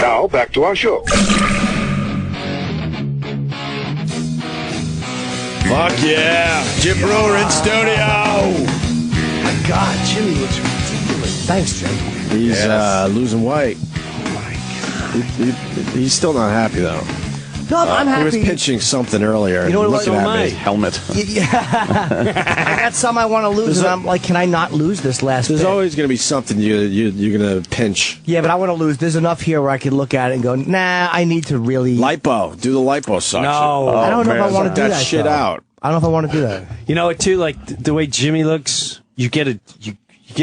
Now, back to our show. Fuck yeah. Jim Breuer in studio. My God, Jimmy looks ridiculous. Thanks, Jim. He's losing weight. Oh, my God. He's still not happy, though. No, I'm happy. He was pitching something earlier. You know what? Looking at me. Helmet. Yeah. I got some I want to lose, and I'm like, can I not lose this last There's bit? always going to be something you're going to pinch. Yeah, but I want to lose. There's enough here where I can look at it and go, nah, I need to really... Lipo. Do the lipo suction. No. I don't know if I want to do that that. shit though. out. I don't know if I want to do that. You know what, too? Like, the way Jimmy looks, you get a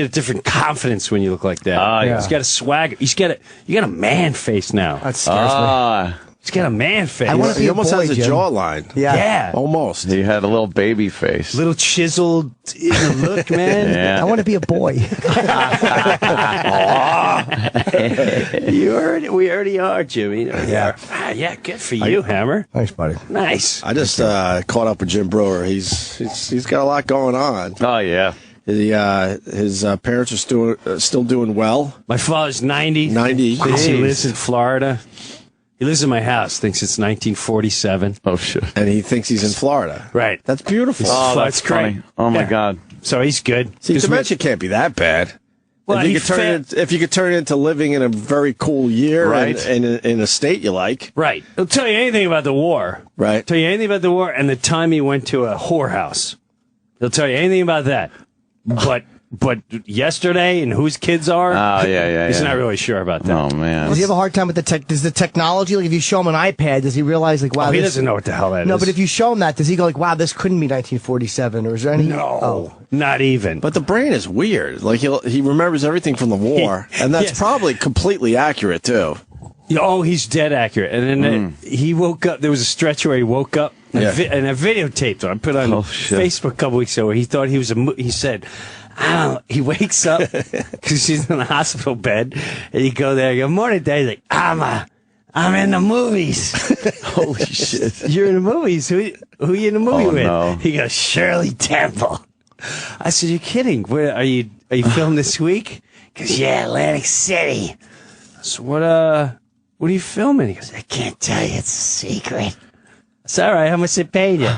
different confidence when you look like that. Yeah. He's got a swagger. You got a man face now. That scares me. He's got a man face. I wanna be He a almost boy, has a Jim. jawline. Yeah. Almost. He had a little baby face. Little chiseled in the look, man. Yeah. I want to be a boy. We already are, Jimmy. Yeah. Yeah, good for you, Hammer. Thanks, buddy. Nice. I just caught up with Jim Breuer. He's got a lot going on. Oh, yeah. His parents are still doing well. My father's 90. 90. Thinks he Jeez. lives in Florida. He lives in my house. Thinks it's 1947. Oh, shit. And he thinks he's in Florida. Right. That's beautiful. Oh, That's that's funny. great. Oh, my Yeah. God. So he's good. See, 'Cause dementia can't be that bad. Well, if you could turn it into living in a very cool year, Right. and in a state you like, Right. He'll tell you anything about the war. right? Tell you anything about the war and the time he went to a whorehouse. He'll tell you anything about that. But yesterday and whose kids are, he's not really sure about that. Oh, man. Does he have a hard time with the tech? Does the technology, like if you show him an iPad, does he realize, like, wow, He this- doesn't know what the hell that is. No, but if you show him that, does he go like, wow, this couldn't be 1947, or is there any? No, not even. But the brain is weird. Like he remembers everything from the war, and that's Yes. probably completely accurate too. Oh, he's dead accurate. And then he woke up. There was a stretch where he woke up, and, Yeah. and I videotaped him. I put on shit. Facebook a couple weeks ago where he thought he was he said, he wakes up because she's in the hospital bed, and you go there, you go, morning, Dad. He's like, I'm in the movies. Holy shit. You're in the movies. Who are you in the movie Oh, with? no. He goes, Shirley Temple. I said, you're kidding. Where are you filming this week? He goes, yeah, Atlantic City. I said, what are you filming? He goes, I can't tell you. It's a secret. I said, all right, how much they paid you?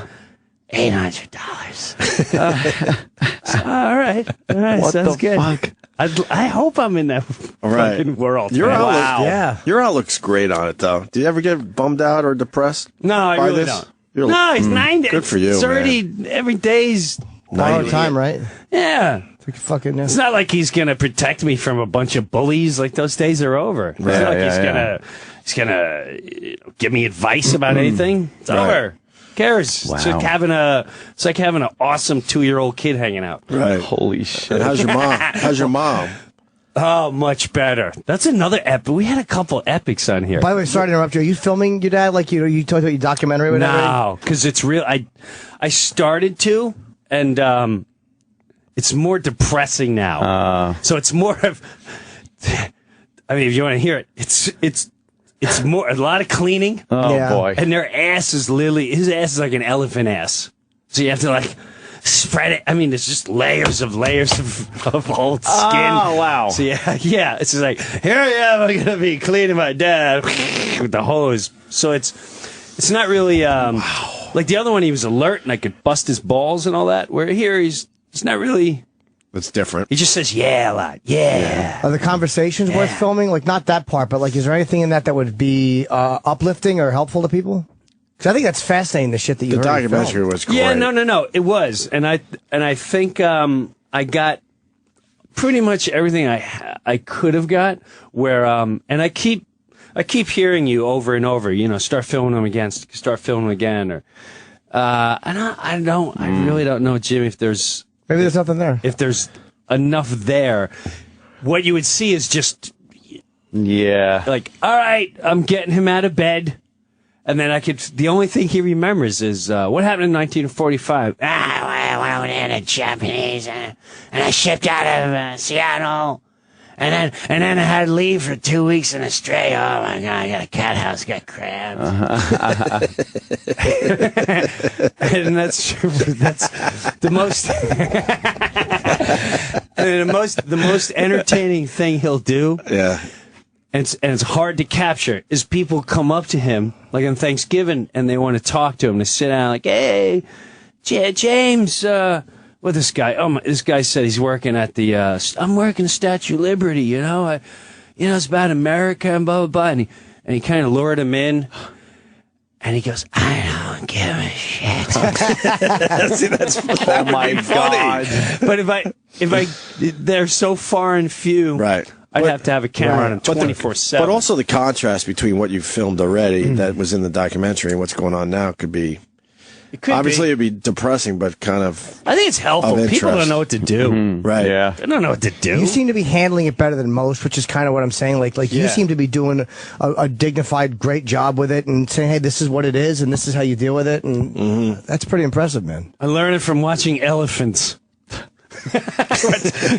$800. All right. What Sounds the good. fuck? I hope I'm in that Right. fucking world. Your man. outlook, Yeah. Your outlook's great on it though. Do you ever get bummed out or depressed? No, I by really this? don't. You're No, he's 90. Good for you, It's already, every day's, Borrowed time, right? yeah. Like fucking. It's not like he's going to protect me from a bunch of bullies. Like, those days are over. It's not like he's gonna give me advice about anything. It's over. Who cares? Wow. It's like having an awesome 2-year-old kid hanging out. Right. Holy shit. And how's your mom? How's your mom? Oh, much better. That's another epic. We had a couple epics on here. By the way, sorry to interrupt you. Are you filming your dad? Like you talked about your documentary or whatever? No, because it's real. I started to, and it's more depressing now. So it's more of. I mean, if you want to hear it, it's more a lot of cleaning. Oh, Yeah. boy. And their ass is literally, his ass is like an elephant ass. So you have to like spread it. I mean, there's just layers of old skin. Oh, wow. So yeah. It's just like, here I am, I'm going to be cleaning my dad with the hose. So it's not really, like the other one, he was alert and I could bust his balls and all that. Where here, he's not really, That's different. he just says, yeah, a lot. Yeah. Are the conversations worth filming? Like not that part, but like, is there anything in that would be uplifting or helpful to people? Because I think that's fascinating. The shit that you The heard. documentary was great. Yeah, no. It was, and I think I got pretty much everything I could have got. Where and I keep hearing you over and over. You know, start filming them again. Start filming them again. Or and I really don't know, Jim. If there's Maybe there's nothing there. if there's enough there, what you would see is just Yeah. like, all right, I'm getting him out of bed. And then the only thing he remembers is, what happened in 1945? I went in the Japanese and I shipped out of Seattle. And then I had to leave for 2 weeks in Australia. Oh my God, I got a cat house, got crabs. And that's the most, and the most entertaining thing he'll do. Yeah. and it's hard to capture, is people come up to him, like on Thanksgiving, and they want to talk to him. They sit down like, hey, James, this guy, this guy said he's working at the, I'm working the Statue of Liberty, it's about America and blah, blah, blah. And he kind of lured him in. And he goes, I don't give a shit. See, that Oh my God. But they're so far and few. Right. I'd have to have a camera on him 24/7. But also the contrast between what you filmed already that was in the documentary and what's going on now could be. it could Obviously, be. it'd be depressing, but kind of. I think it's helpful. of People don't interest. know what to do. Right. Yeah. They don't know what to do. You seem to be handling it better than most, which is kind of what I'm saying. Like you Yeah. seem to be doing a dignified, great job with it, and saying, "Hey, this is what it is, and this is how you deal with it." And that's pretty impressive, man. I learned it from watching elephants.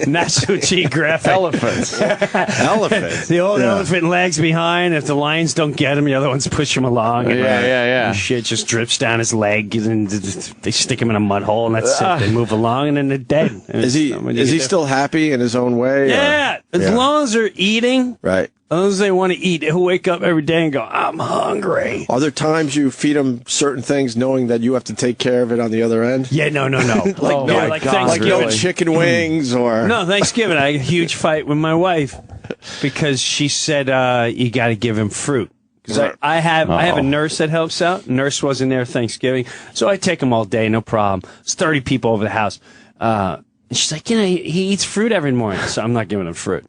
National Geographic. Elephants. Elephant. The old elephant lags behind. If the lions don't get him, the other ones push him along. And Yeah. shit just drips down his leg, and they stick him in a mud hole, and that's it. They move along, and then they're dead. And Is he? it's- when you Is get he there- still happy in his own way? or- Yeah, as Yeah. long as they're eating, Right. as long as they want to eat, he'll wake up every day and go, "I'm hungry." Are there times you feed him certain things knowing that you have to take care of it on the other end? Yeah, no. Like, Oh my God, Like Thanksgiving. no chicken wings or. No, Thanksgiving, I had a huge fight with my wife because she said you got to give him fruit. Because Right. I have a nurse that helps out. Nurse wasn't there Thanksgiving, so I take him all day, no problem. It's 30 people over the house. And she's like, he eats fruit every morning, so I'm not giving him fruit.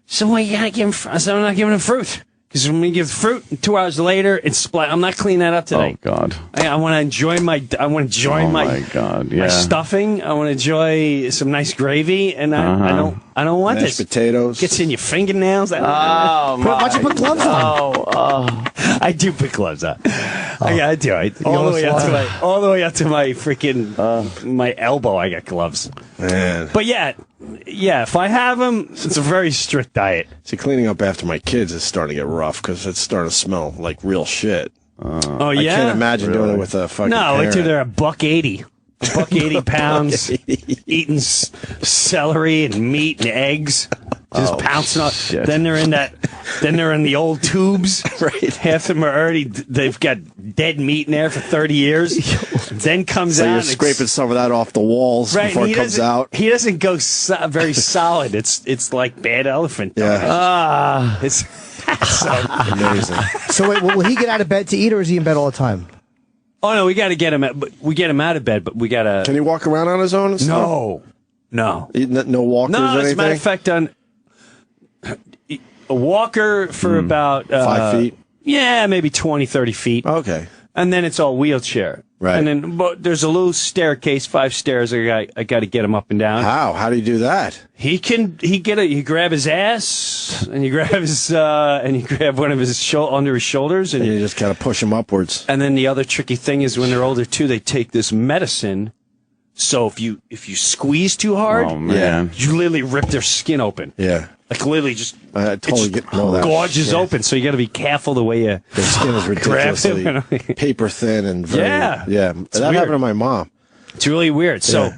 So well, you gotta give him. I said, I'm not giving him fruit because when we give fruit, 2 hours later, it's split. I'm not cleaning that up Oh today. God. I want to enjoy my. I want to enjoy Oh my. my God. Yeah. My stuffing. I want to enjoy some nice gravy, and I don't want Mashed this. potatoes. Gets in your fingernails. Oh my. Why don't you put gloves on? I do put gloves on. I do. All the way up to my freaking my elbow. I got gloves. Man. But yeah. If I have them, it's a very strict diet. See, cleaning up after my kids is starting to get rough because it's starting to smell like real shit. Oh I yeah. can't imagine doing it with a fucking No, wait till parent. they're $1.80. $1.80 eating celery and meat and eggs, just pouncing on. shit. Then they're in that. Then they're in the old tubes. Right. Half of them are already. They've got dead meat in there for 30 years. Then comes So out. you're and it's- scraping some of that off the walls right, before and it comes out. He doesn't go very solid. It's like bad elephant. Yeah. It's so. Amazing. So wait, will he get out of bed to eat, or is he in bed all the time? Oh no, we got to get him. We get him out of bed, but we got to. Can he walk around on his own and stuff? No. No walkers or No, as a anything? matter of fact, on a walker for about 5 feet? Yeah, maybe 20, 30 feet. Okay. And then it's all wheelchair. Right. And then there's a little staircase, 5 stairs. I got to get him up and down. How? How do you do that? He grab his ass and you grab one of his under his shoulders And and you just kind of push him upwards. and then the other tricky thing is when they're older too, they take this medicine. So if you squeeze too hard, Oh man. you literally rip their skin open. Yeah. Like literally just I totally know that. gorges open. So you got to be careful the way you Their skin is ridiculously him. paper thin and very. Yeah. Yeah. That weird. happened to my mom. It's really weird. So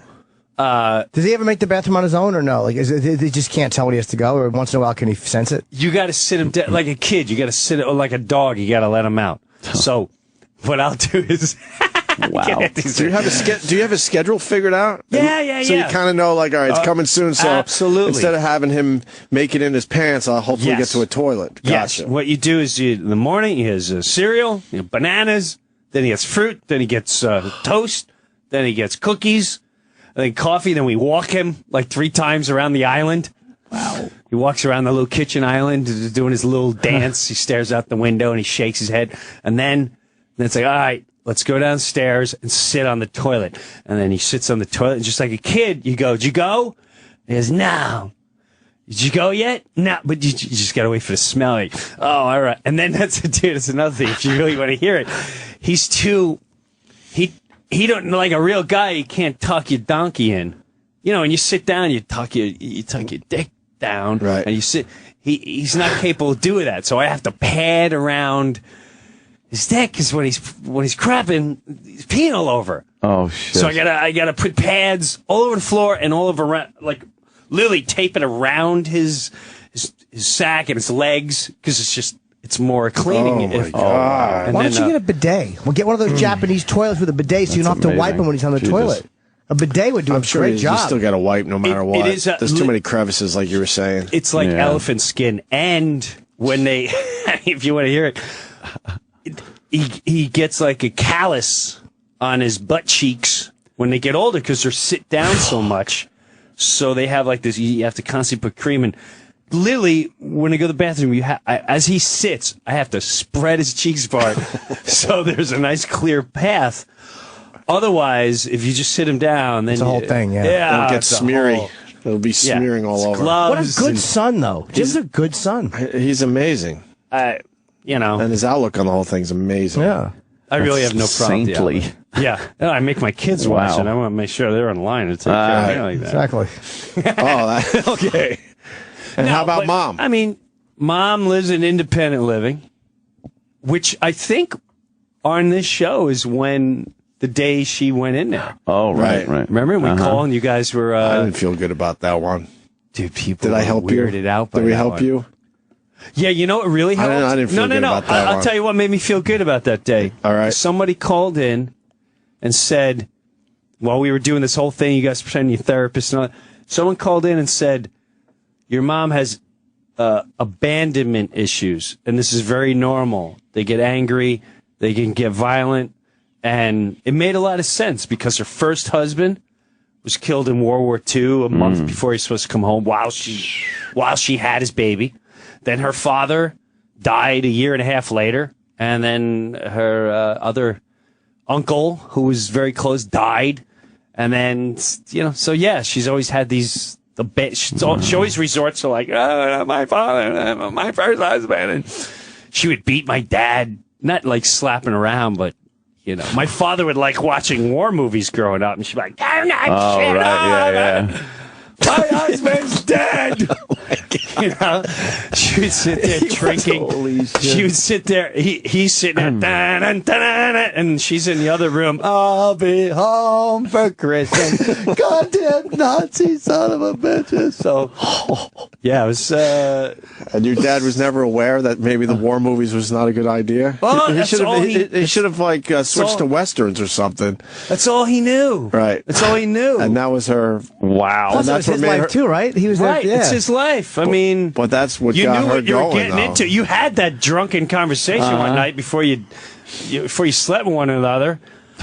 Does he ever make the bathroom on his own, or no? Like, they just can't tell when he has to go, or once in a while can he sense it? you got to sit him down like a kid. You got to sit or like a dog. You got to let him out. So what I'll do is Wow. Do you have a schedule figured out? Yeah. So you kind of know, like, all right, it's coming soon. So absolutely. instead of having him make it in his pants, I'll hopefully Yes. get to a toilet. Yes. Gotcha. What you do is in the morning he has cereal, bananas, then he gets fruit, then he gets toast, then he gets cookies, then coffee. Then we walk him like 3 times around the island. Wow. He walks around the little kitchen island doing his little dance. He stares out the window and he shakes his head. And then it's like, all right, let's go downstairs and sit on the toilet. And then he sits on the toilet and just like a kid, you go, did you go? He goes, no. Did you go yet? No, but you just got to wait for the smell. Like, oh, all right. And then that's another thing. If you really want to hear it, he's too, he don't, like a real guy, he can't tuck your donkey in. You know, when you sit down, you tuck your dick down. Right. And you sit, he's not capable of doing that. So I have to pad around his dick because when he's crapping, he's peeing all over. Oh shit. So I gotta put pads all over the floor and all over, like literally tape it around his his sack and his legs because it's more cleaning. Oh, my God. And Why then, don't you get a bidet? We'll get one of those Japanese toilets with a bidet so you don't have to wipe amazing. him when he's on the Jesus. toilet. A bidet would do I'm a sure great you job. still got to wipe no matter what. is There's too many crevices, like you were saying. It's like Yeah. elephant skin. And when they, if you want to hear it, he gets like a callus on his butt cheeks when they get older because they're sit down so much. So they have like this, you have to constantly put cream in. Literally, when I go to the bathroom, as he sits, I have to spread his cheeks apart so there's a nice clear path. Otherwise, if you just sit him down, then It's a whole thing, yeah. It'll get it's a smeary. whole- It'll be smearing all over. Gloves. What a good and, son, though. Jim's a good son. He's amazing. you know, And his outlook on the whole thing's amazing. Yeah. I really have no problem. with the Saintly. outlet. Yeah. No, I make my kids watch Wow. it. I want to make sure they're online to take care of me like that. Exactly. Okay. And how about but, mom? I mean, mom lives an independent living, which I think on this show is when the day she went in there. Oh, right. Remember we called and you guys were I didn't feel good about that one. dude, people Did I were help you? weirded out by Did we that help one. you? Yeah, you know what really helped? I didn't feel good about that I'll one. tell you what made me feel good about that day. All right. Somebody called in and said, while we were doing this whole thing, you guys pretending you're therapists and all that, someone called in and said, your mom has abandonment issues, and this is very normal. They get angry, they can get violent, and it made a lot of sense because her first husband was killed in World War II a month before he was supposed to come home while she had his baby. Then her father died a year and a half later, and then her other uncle, who was very close, died. And then, you know, so yeah, she's always had these. She always resorts to like, oh, my father, my first husband, and she would beat my dad, not like slapping around, but you know, my father would like watching war movies growing up, and she'd be like, "I'm not shit Right. Yeah. my husband's dead." You know, she would sit there drinking. She would sit there. He's sitting there, dun, dun, dun, dun, dun, and she's in the other room. I'll be home for Christmas. Goddamn Nazi son of a bitch. So, yeah, it was. And your dad was never aware that maybe the war movies was not a good idea? Well, he that's should all have. He should have like switched all- to westerns or something. That's all he knew. Right. That's all he knew. And that was her. Wow. Plus, it that's was his what made life, her- too, right? He was Right, there. Yeah. it's his life. I mean, But that's what you got knew her what you were going, getting though. into. You had that drunken conversation one night before you slept with one another.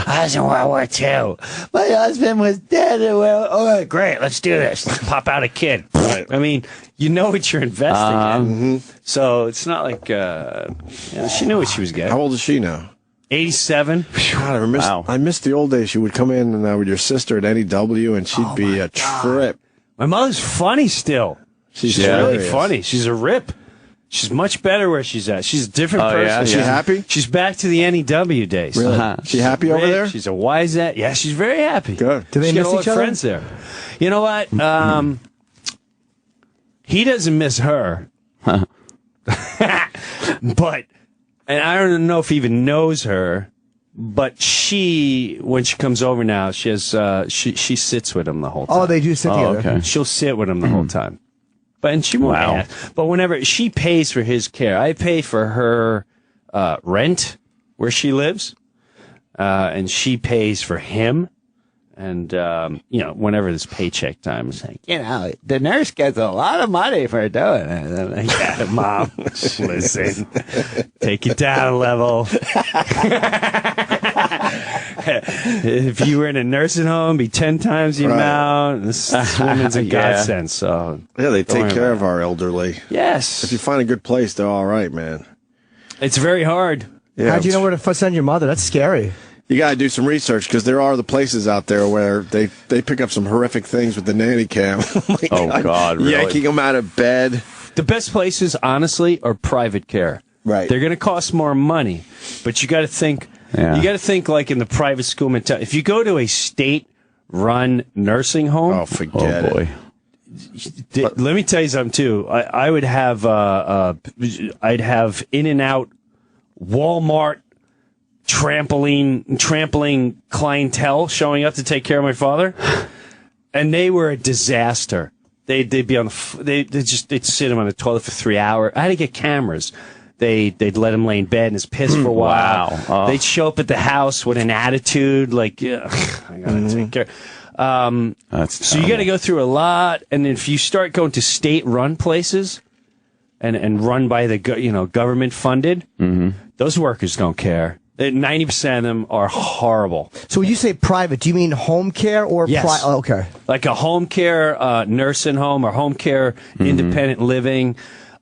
I was in World War II. My husband was dead. Oh, great. Let's do this. Let's pop out a kid. Right. I mean, you know what you're investing in. So it's not like she knew what she was How getting. old is she now? 87. God, I missed the old days. She would come in and with your sister at NEW, and she'd be a trip. My mother's funny still. She's really hilarious. funny. She's a rip. She's much better where she's at. She's a different person. yeah, Is she happy? She's back to the NEW days. Uh-huh. She happy over Rich, there? She's a wise at. Yeah, she's very happy. Good. Do they She's got miss all each her other? friends there. You know what? He doesn't miss her. But, and I don't know if he even knows her, but she, when she comes over now, she has, she sits with him the whole time. Oh, they do sit together. okay. She'll sit with him the whole time. And she won't Wow. ask. But whenever she pays for his care, I pay for her rent where she lives, and she pays for him. And you know, whenever this paycheck time, it's like, you know, the nurse gets a lot of money for doing it. And I'm like, yeah, Mom, listen, take it down a level. If you were in a nursing home, it'd be 10 times the Right. amount. This woman's a Yeah. godsend. So Yeah, they take worry care about of our elderly. yes, If you find a good place, they're all right, man. it's very hard. Yeah, How'd you know where to send your mother? That's scary. You got to do some research because there are the places out there where they pick up some horrific things with the nanny cam. Like, Oh, God, really? Yanking them out of bed. The best places, honestly, are private care. Right. They're going to cost more money, but you got to think. Yeah. You got to think like in the private school mentality. If you go to a state-run nursing home, Oh, forget Oh, boy. let me tell you something too. I would have I'd have In-N-Out, Walmart, trampling clientele showing up to take care of my father, and they were a disaster. They'd be on they'd sit him on the toilet for 3 hours. I had to get cameras. They'd let him lay in bed and his piss for a while. Wow. Oh. They'd show up at the house with an attitude like, yeah, I gotta take care. So you got to go through a lot, and if you start going to state-run places and run by the government funded, those workers don't care. 90% of them are horrible. So when you say private, do you mean home care or Yes. okay. Like a home care nursing home or home care independent living.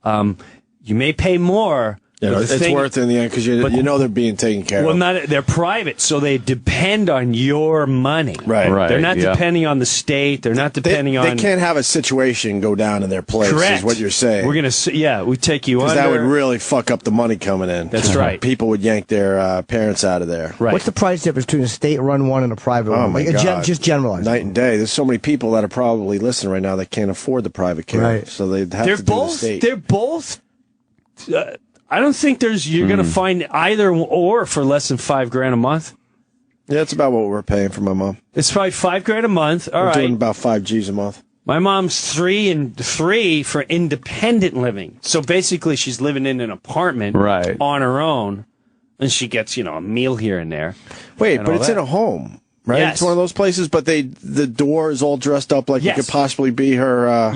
You may pay more. Yeah, it's worth it in the end because you know they're being taken care of. Well, they're private, so they depend on your money. Right. They're not depending on the state. They're not depending on. They can't have a situation go down in their place. Correct. Is what you're saying. We're gonna, we take you under. Because that would really fuck up the money coming in. That's right. People would yank their parents out of there. Right. What's the price difference between a state-run one and a private one? Oh my God. Just generalized. Night and day. There's so many people that are probably listening right now that can't afford the private care. Right. So they'd have to do the state. They're both. I don't think you're going to find either or for less than $5,000 a month. Yeah, it's about what we're paying for my mom. It's probably $5,000 a month. All we're right. doing about $5,000 a month. My mom's 3 and 3 for independent living. So basically, she's living in an apartment on her own, and she gets a meal here and there. Wait, but it's in a home, right? Yes. It's one of those places, but the door is all dressed up like it could possibly be her.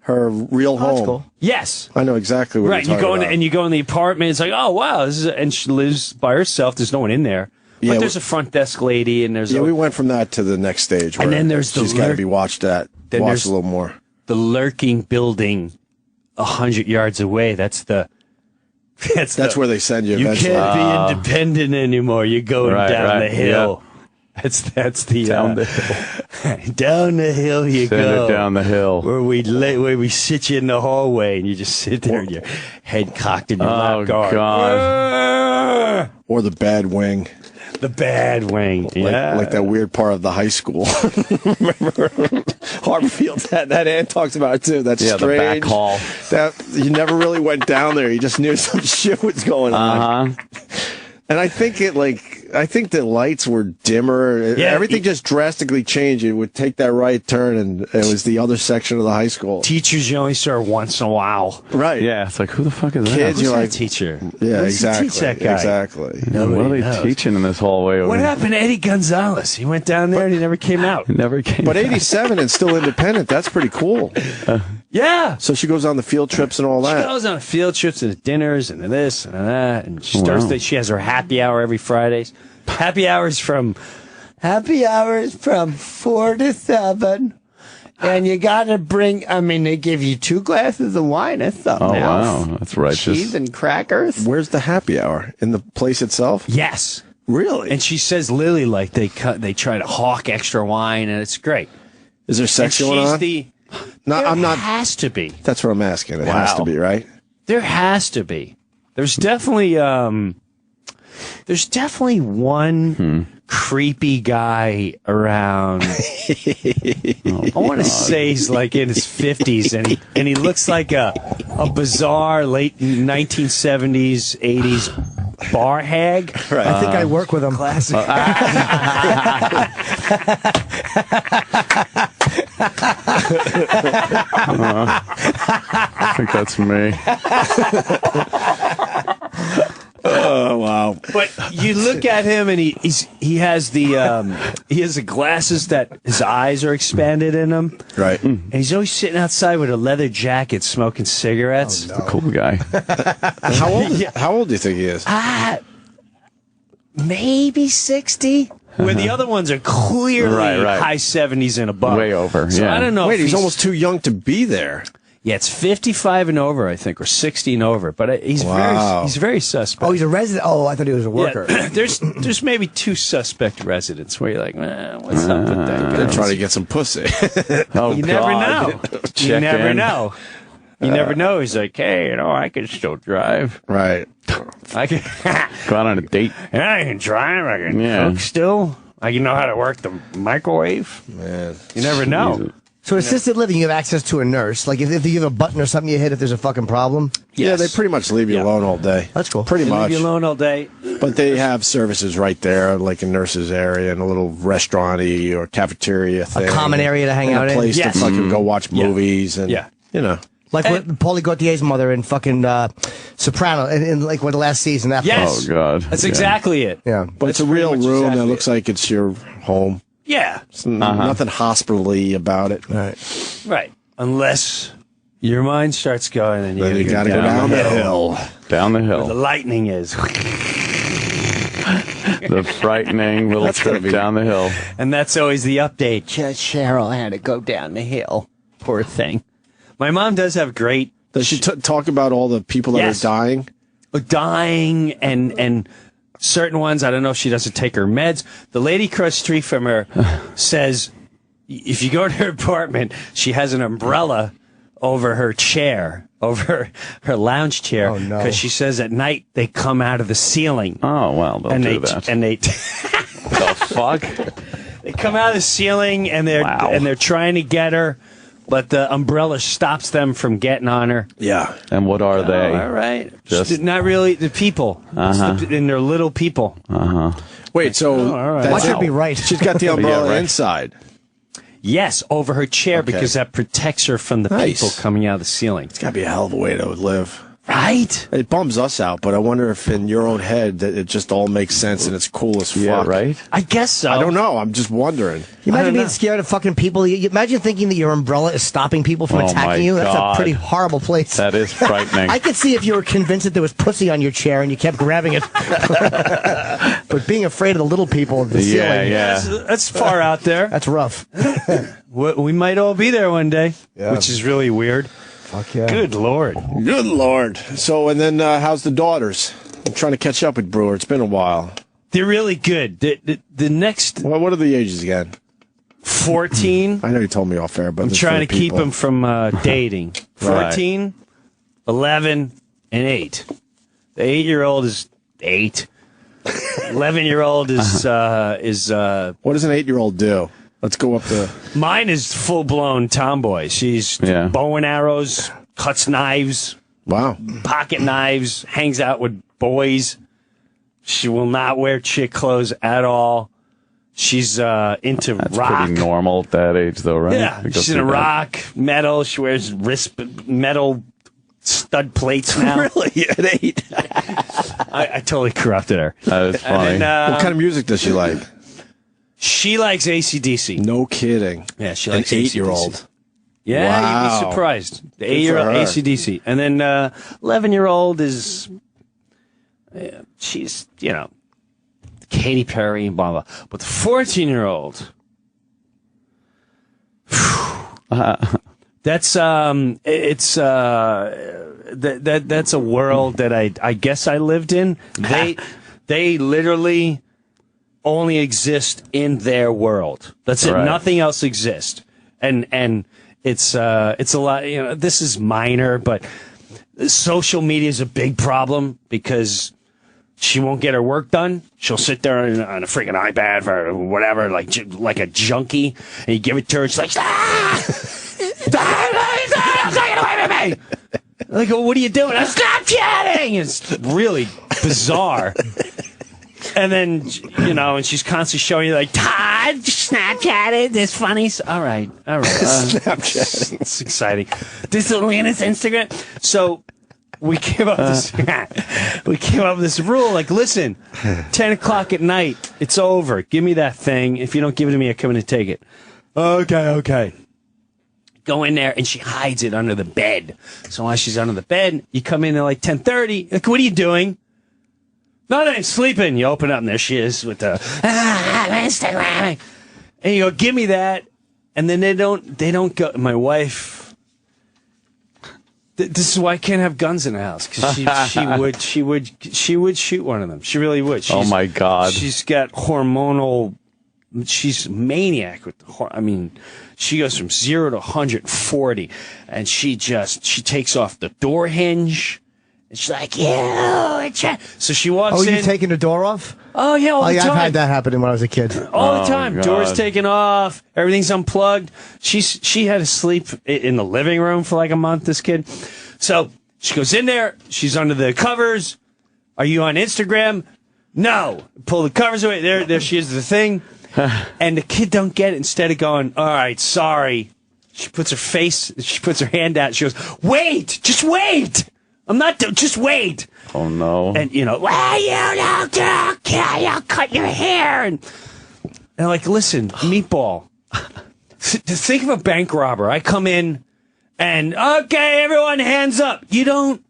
Her real home. Cool. Yes. I know exactly what you're talking about. And you go in the apartment. It's like, oh wow, and she lives by herself. There's no one in there. Yeah, but there's a front desk lady, and there's we went from that to the next stage. And then there's she's got to be watched at. Then Watch there's a little more. The lurking building, 100 yards away. That's where they send you. You eventually. can't be independent anymore. You're going down the hill. Yeah. That's the down the hill. Down the hill you Send go. it down the hill. Where we sit you in the hallway and you just sit there and your head cocked in your lap guard. God. Or the bad wing. The bad wing. Like that weird part of the high school. Remember Harborfield? That Ann talks about it too. That's strange. The back hall. That you never really went down there. You just knew some shit was going on. And I think the lights were dimmer. Everything just drastically changed. It would take that right turn, and it was the other section of the high school. Teachers you only saw once in a while. Right. Yeah, it's like, who the fuck is that? Kids, you're like, teacher. Yeah, What's exactly. Teach that guy? Exactly. What are they teaching in this hallway over What happened to Eddie Gonzalez? He went down there and he never came out. Never came But out. 87 and still independent. That's pretty cool. Yeah. So she goes on the field trips and all that. She goes on field trips and dinners and this and that, and she she has her happy hour every Fridays. Happy hours from 4 to 7. And you gotta bring, they give you 2 glasses of wine and something else. Wow, that's righteous. Cheese and crackers. Where's the happy hour? In the place itself? Yes. Really? And she says Lily, like, they try to hawk extra wine, and it's great. Is there sex And going she's on? There has to be. That's what I'm asking. It has to be, right? There has to be. There's definitely one creepy guy around. I want to say he's like in his 50s, and he looks like a bizarre late 1970s, 80s bar hag. Right. I think I work with him. Classic. I think that's me. Oh wow! But you look at him, and he has the glasses that his eyes are expanded in them. Right. And he's always sitting outside with a leather jacket, smoking cigarettes. The cool guy. How old do you think he is? Maybe 60. Where the other ones are clearly high 70s and above. Way over. So I don't know. Wait, he's almost too young to be there. Yeah, it's 55 and over, I think, or 60 and over. But he's very suspect. Oh, he's a resident. Oh, I thought he was a worker. Yeah, there's maybe 2 suspect residents where you're like, what's up with that guy? They're trying to get some pussy. You never know. You never know. You never know. He's like, hey, I can still drive. Right. I can Go out on a date. Yeah, I can drive. I can cook still. I can know how to work the microwave. Man. You never know. So assisted living, you have access to a nurse. Like if you have a button or something you hit if there's a fucking problem. Yeah, Yes. they pretty much leave you alone all day. That's cool. Pretty They much. leave you alone all day. But they have services right there, like a nurse's area and a little restaurant-y or cafeteria thing. common area to hang and out a in. place Yes. to fucking go watch movies and, Yeah. you know. Like what Paulie Gautier's mother in fucking Soprano, in like what the last season. That Yes. Oh, God. That's Yeah. exactly it. Yeah. But it's a That's real pretty much room exactly that looks like it's your home. Yeah. It's nothing hospital-y about it. All right. Right. Unless your mind starts going, and Then you you got to go down the hill. Down the The hill. lightning is. The frightening little That's gonna trip be- down the hill. And that's always the update. Just Cheryl had to go down the hill. Poor thing. My mom does have great Does she talk about all the people that Yes. are dying? dying and certain ones. I don't know if she doesn't take her meds. The lady across the street from her says if you go to her apartment, she has an umbrella over her chair, over her lounge chair. Oh, no. Because she says at night they come out of the ceiling. Oh, well, they'll and do they that. and they the fuck? they come out of the ceiling and Wow. they're trying to get her, but the umbrella stops them from getting on her. Yeah. And what are they? All right, Just- not really the people, and they're little people. Wait, so all right. that's Why should it. be right? She's got the umbrella right. inside. Yes, over her chair Okay. because that protects her from the Nice. people coming out of the ceiling. It's got to be a hell of a way to live. Right? It bums us out, but I wonder if in your own head that it just all makes sense and it's cool as fuck. Yeah, right? I guess so. I don't know. I'm just wondering. You I imagine don't being know. scared of fucking people. You imagine thinking that your umbrella is stopping people from Oh, my attacking you. That's a God. pretty horrible place. That is frightening. I could see if you were convinced that there was pussy on your chair and you kept grabbing it. But being afraid of the little people at the Yeah, ceiling, yeah. That's far out there. that's rough. We might all be there one day, Yeah. which is really weird. Fuck yeah. Good Lord. Good Lord. So, and then how's the daughters? I'm trying to catch up with Breuer. It's been a while. They're really good. The next Well, what are the ages again? 14, I know you told me off air, but I'm it's trying for to the keep people. them from dating. 14, 11, and 8. The 8-year-old is 8. 11-year-old is What does an 8-year-old do? Let's go up to. mine is full blown tomboy. She's Yeah. bow and arrows, cuts knives, Wow. pocket knives, hangs out with boys. She will not wear chick clothes at all. She's into That's rock. pretty normal at that age, though, right? Yeah, To go she's into through that. rock, metal. She wears wrist metal stud plates now. Really? At 8? I totally corrupted her. That is funny. And then, What kind of music does she like? she likes AC/DC. No kidding. Yeah, she An likes 8-year-old. Yeah, you'd Wow. be surprised. The for 8-year-old her. AC/DC. And then 11-year-old is, she's, Katy Perry and blah, blah. But the 14-year-old, that's, that's a world that I guess I lived in. They literally only exist in their world. That's it. Right. Nothing else exists. And it's a lot, this is minor, but social media is a big problem because she won't get her work done. She'll sit there on a freaking iPad or whatever, like a junkie, and you give it to her, and she's like, take it away from me. Like, well, what are you doing? I'm Snapchatting. It's really bizarre. And then, and she's constantly showing you, like, Todd, Snapchatted, this funny. All right. Snapchatting. It's exciting. This is Lena's Instagram. So we came up with this rule, like, listen, 10 o'clock at night, it's over. Give me that thing. If you don't give it to me, I come in and take it. Okay. Go in there, and she hides it under the bed. So while she's under the bed, you come in at like 10:30. Like, what are you doing? No, I'm sleeping. You open up, and there she is with the Instagram. And you go, give me that. And then they don't go. My wife. This is why I can't have guns in the house, because she would shoot one of them. She really would. Oh, my God. She's got hormonal. She's a maniac with she goes from 0 to 140, and she takes off the door hinge. And she's like, so she walks in. Oh, you taking the door off? Oh, yeah, all the time. I've had that happen when I was a kid. All the time. God. Doors taken off. Everything's unplugged. She had to sleep in the living room for like a month, this kid. So She goes in there. She's under the covers. Are you on Instagram? No. Pull the covers away. There she is, the thing. And the kid don't get it. Instead of going, all right, sorry. She puts her hand out. She goes, wait, just wait. I'm not, just wait. Oh, no. And, well, you don't cut your hair. And like, listen, meatball. Think of a bank robber. I come in and, okay, everyone hands up. You don't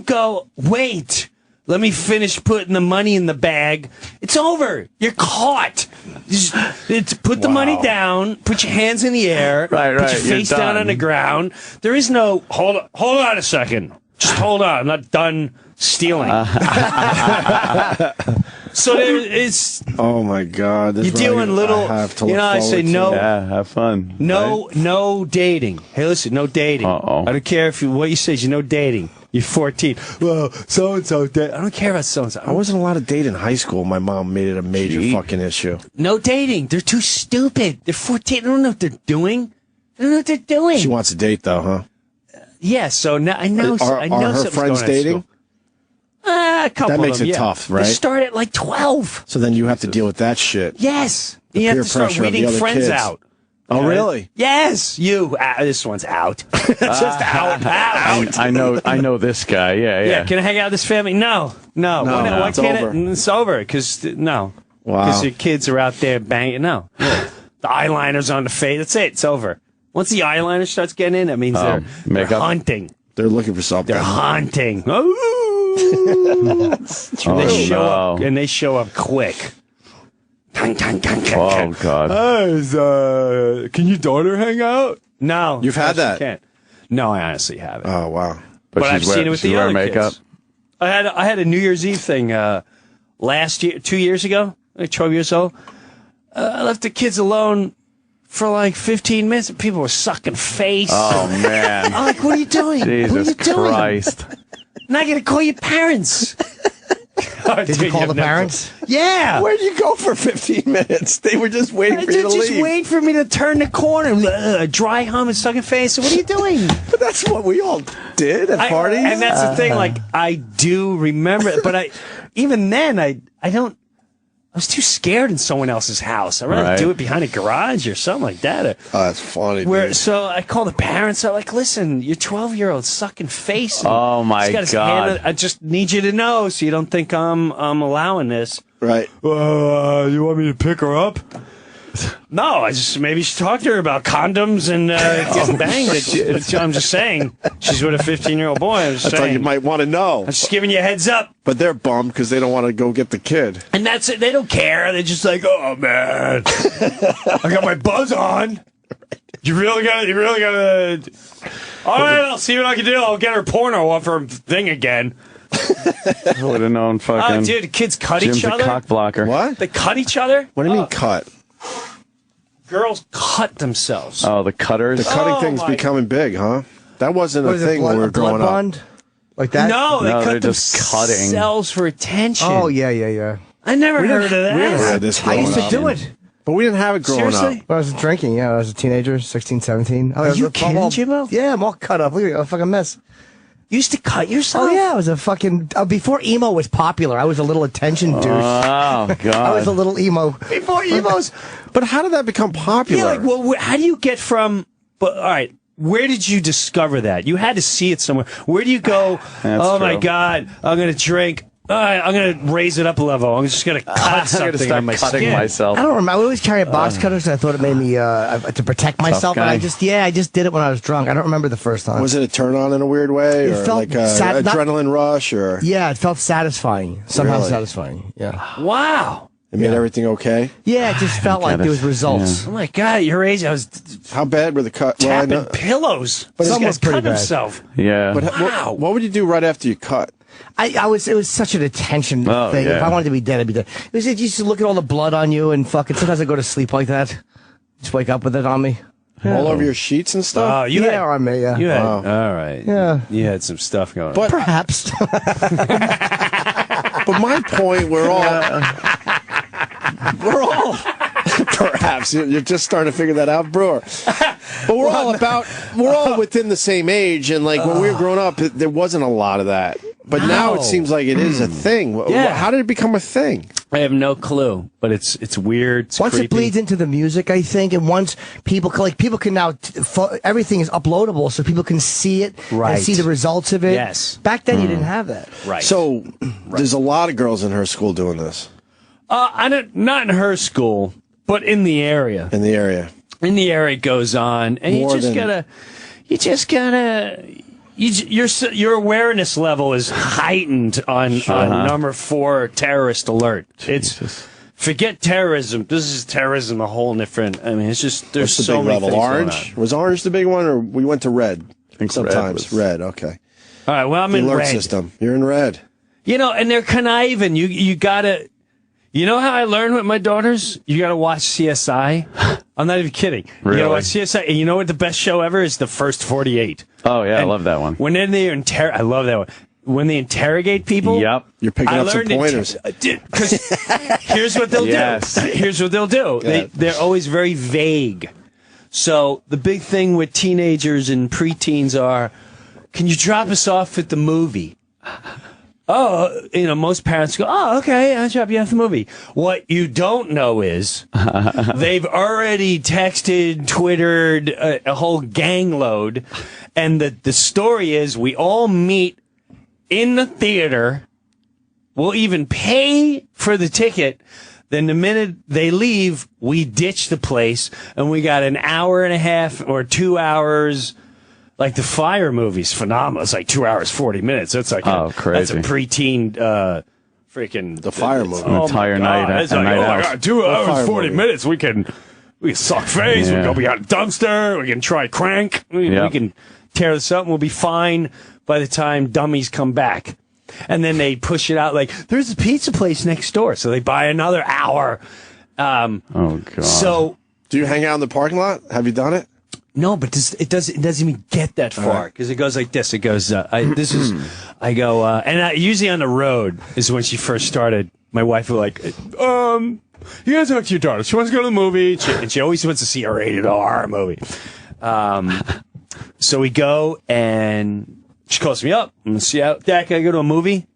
go, wait. Let me finish putting the money in the bag. It's over. You're caught. Put the money down. Put your hands in the air. Right. Put your face down on the ground. There is no, hold on a second. Just hold on. I'm not done stealing. So it's. Oh my God! You're doing little. I say no. Yeah, have fun. No dating. Hey, listen, no dating. Uh-oh. I don't care what you say. You no dating. You're 14. Well, so and so. I don't care about so and so. I wasn't allowed to date in high school. My mom made it a major fucking issue. No dating. They're too stupid. They're 14. They don't know what they're doing. They don't know what they're doing. She wants to date though, huh? Yeah. So now I know. Are her friends dating? A couple that of makes them, it yeah. tough, right? They start at like 12. So then you have to deal with that shit. Yes. The You have peer to start pressure of the weeding other friends kids. out. Oh, really? Yes. This one's out. Just out. I know this guy. Yeah. Can I hang out with this family? No. Why it's can't over. It's over. Because, no. Wow. Because your kids are out there banging. No. The eyeliner's on the face. That's it. It's over. Once the eyeliner starts getting in, that means they're hunting. They're looking for something. They're hunting. They show up quick. Oh, God. Can your daughter hang out? No. You've had that? Can't. No, I honestly haven't. Oh, wow. But I've seen it with the other makeup. kids. I had a New Year's Eve thing last year, 2 years ago, like 12 years old. I left the kids alone for like 15 minutes, and people were sucking face. Oh, man. I'm like, what are you doing? Jesus Christ. Now I got to call your parents. Did you call the parents? Yeah. Where'd you go for 15 minutes? They were just waiting for you to Just leave. wait for me to turn the corner. Dry hum and sucking face. What are you doing? But that's what we all did at parties. And that's the thing. Like, I do remember it, but even then, I don't. I was too scared in someone else's house. I'd rather do it behind a garage or something like that. Oh, that's funny. Dude. So I call the parents. I'm like, listen, your 12-year-old sucking face. Oh, my God. I just need you to know so you don't think I'm allowing this. Right. You want me to pick her up? No, I just maybe should talk to her about condoms and getting banged. I'm just saying. She's with a 15-year-old boy. I'm just That's all saying. you might want to know. I'm just giving you a heads up. But they're bummed because they don't want to go get the kid. And that's it. They don't care. They're just like, oh, man. I got my buzz on. You really got to... All right, I'll see what I can do. I'll get her porno off her thing again. I would have known fucking... Oh, dude, kids cut Jim's each other. a cock blocker. What? They cut each other? What do you mean cut? Girls cut themselves. Oh, the cutters? The cutting thing's becoming big, huh? That wasn't a thing when we were growing up. Bond? Like that? No, they No, cut they're just cutting. themselves for attention. Oh, yeah. I never heard of that. We never had this I used to growing do up. it. But we didn't have it growing Seriously? up. When I was drinking, when I was a teenager, 16, 17. Are you kidding, Jimbo? Yeah, I'm all cut up. Look at me, I'm a fucking mess. You used to cut yourself? Oh, yeah, I was a fucking... before emo was popular, I was a little attention douche. Oh, God. I was a little emo. Before emos. But how did that become popular? Yeah, like, well, how do you get from... But all right, where did you discover that? You had to see it somewhere. Where do you go, That's my true. God, I'm going to drink... All right, I'm going to raise it up a level. I'm just going to cut something on my cutting skin. myself. I don't remember. I would always carry a box cutter because I thought it made me to protect myself. guy. And I just did it when I was drunk. I don't remember the first time. Was it a turn on in a weird way? It Or felt like a sad- not- adrenaline rush? Or Yeah, it felt satisfying. Somehow Really? satisfying. Yeah. Wow. it made everything okay? Yeah, it just felt like get there it. was results. Oh, my God, at your age, I was How bad were the cut? Well, I tapping know, pillows. But this some guy's were pretty cut bad. himself. Yeah. but Wow. what would you do right after you cut? It was such an attention Oh, thing. yeah. If I wanted to be dead, I'd be dead. It was, you used to look at all the blood on you and fucking, sometimes I go to sleep like that. Just wake up with it on me. All over your sheets and stuff? Oh, you Yeah, had, on me, yeah. You had, Wow. all right. Yeah. You had some stuff going on. But Perhaps. But my point, we're all Perhaps you're just starting to figure that out, Breuer. But we're all within the same age, and like when we were growing up, there wasn't a lot of that. But now it seems like it is a thing. Yeah. How did it become a thing? I have no clue, but it's weird. It's once creepy. it bleeds into the music, I think, and once people can now everything is uploadable, so people can see it and see the results of it. Yes. Back then, you didn't have that. Right. So there's a lot of girls in her school doing this. Not in her school, but in the area. In the area. In the area, it goes on, and your awareness level is heightened on number 4 terrorist alert. Forget terrorism. This is terrorism, a whole different. I mean, it's just there's What's the so big many level? things Orange? Was orange the big one, or we went to red? I think sometimes red. Okay. All right. Well, I'm The in alert red. system. You're in red. And they're conniving. You gotta. You know how I learned with my daughters? You gotta watch CSI. I'm not even kidding. Really? You gotta watch CSI. And you know what the best show ever is? The first 48. Oh yeah, I love that one. When they I love that one. When they interrogate people. Yep. You're picking up some pointers. Because here's what they'll do. Here's what they'll do. They're always very vague. So the big thing with teenagers and preteens are, can you drop us off at the movie? Oh, most parents go, oh, okay, I'll drop you off the movie. What you don't know is they've already texted, Twittered a whole gang load. And the story is we all meet in the theater. We'll even pay for the ticket. Then the minute they leave, we ditch the place. And we got an hour and a half or 2 hours. Like the Fire movie's phenomenal. It's like 2 hours, 40 minutes. That's like crazy. That's a preteen freaking The Fire movie. An entire night. It's like, night oh my out. God, 2 hours, Fire 40 movie. minutes. We can suck face. We can go behind a dumpster. We can try crank. We can tear this up and we'll be fine by the time dummies come back. And then they push it out like, there's a pizza place next door. So they buy another hour. Oh God. So Do you hang out in the parking lot? Have you done it? no, but it doesn't even get that far because it goes like this. It goes, and usually on the road is when she first started. My wife was like, you gotta talk to your daughter. She wants to go to the movie, and she always wants to see a rated R movie. So we go, and she calls me up. I'm gonna see out. Dad, can I go to a movie?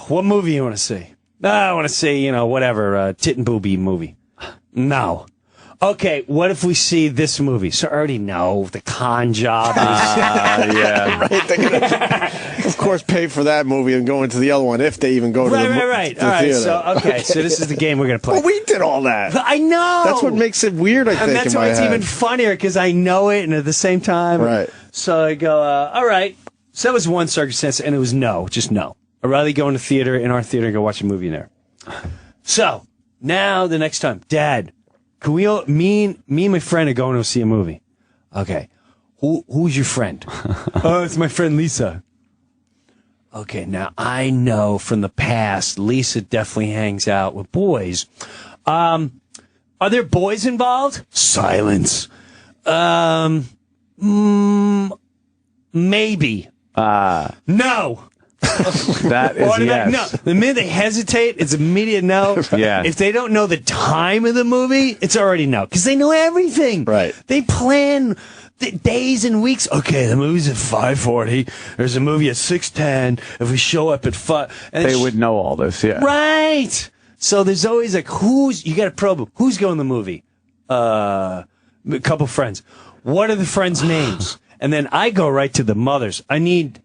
What movie you want to see? I want to see, whatever, tit and booby movie. No. Okay, what if we see this movie? So I already know the con job is... yeah. Right. They're gonna, of course, pay for that movie and go into the other one if they even go to the Right. the All right, theater. so this is the game we're going to play. Well, we did all that. I know! That's what makes it weird, I think, And that's in why my it's head. even funnier, because I know it, and at the same time... Right. So I go, all right. So that was one circumstance, and it was no, just no. I'd rather go in our theater, and go watch a movie in there. So, now the next time, Dad... Can me and my friend are going to see a movie. Okay. Who's your friend? Oh, it's my friend Lisa. Okay, now I know from the past, Lisa definitely hangs out with boys. Are there boys involved? Silence. Maybe. No. That is yes. No, the minute they hesitate, it's immediate no. Yeah. If they don't know the time of the movie, it's already no. Because they know everything. Right. They plan the days and weeks. Okay, the movie's at 5:40. There's a movie at 6:10. If we show up at 5... They would know all this, yeah. Right. So there's always like, you got to probe them. Who's going to the movie? A couple friends. What are the friends' names? And then I go right to the mothers. I need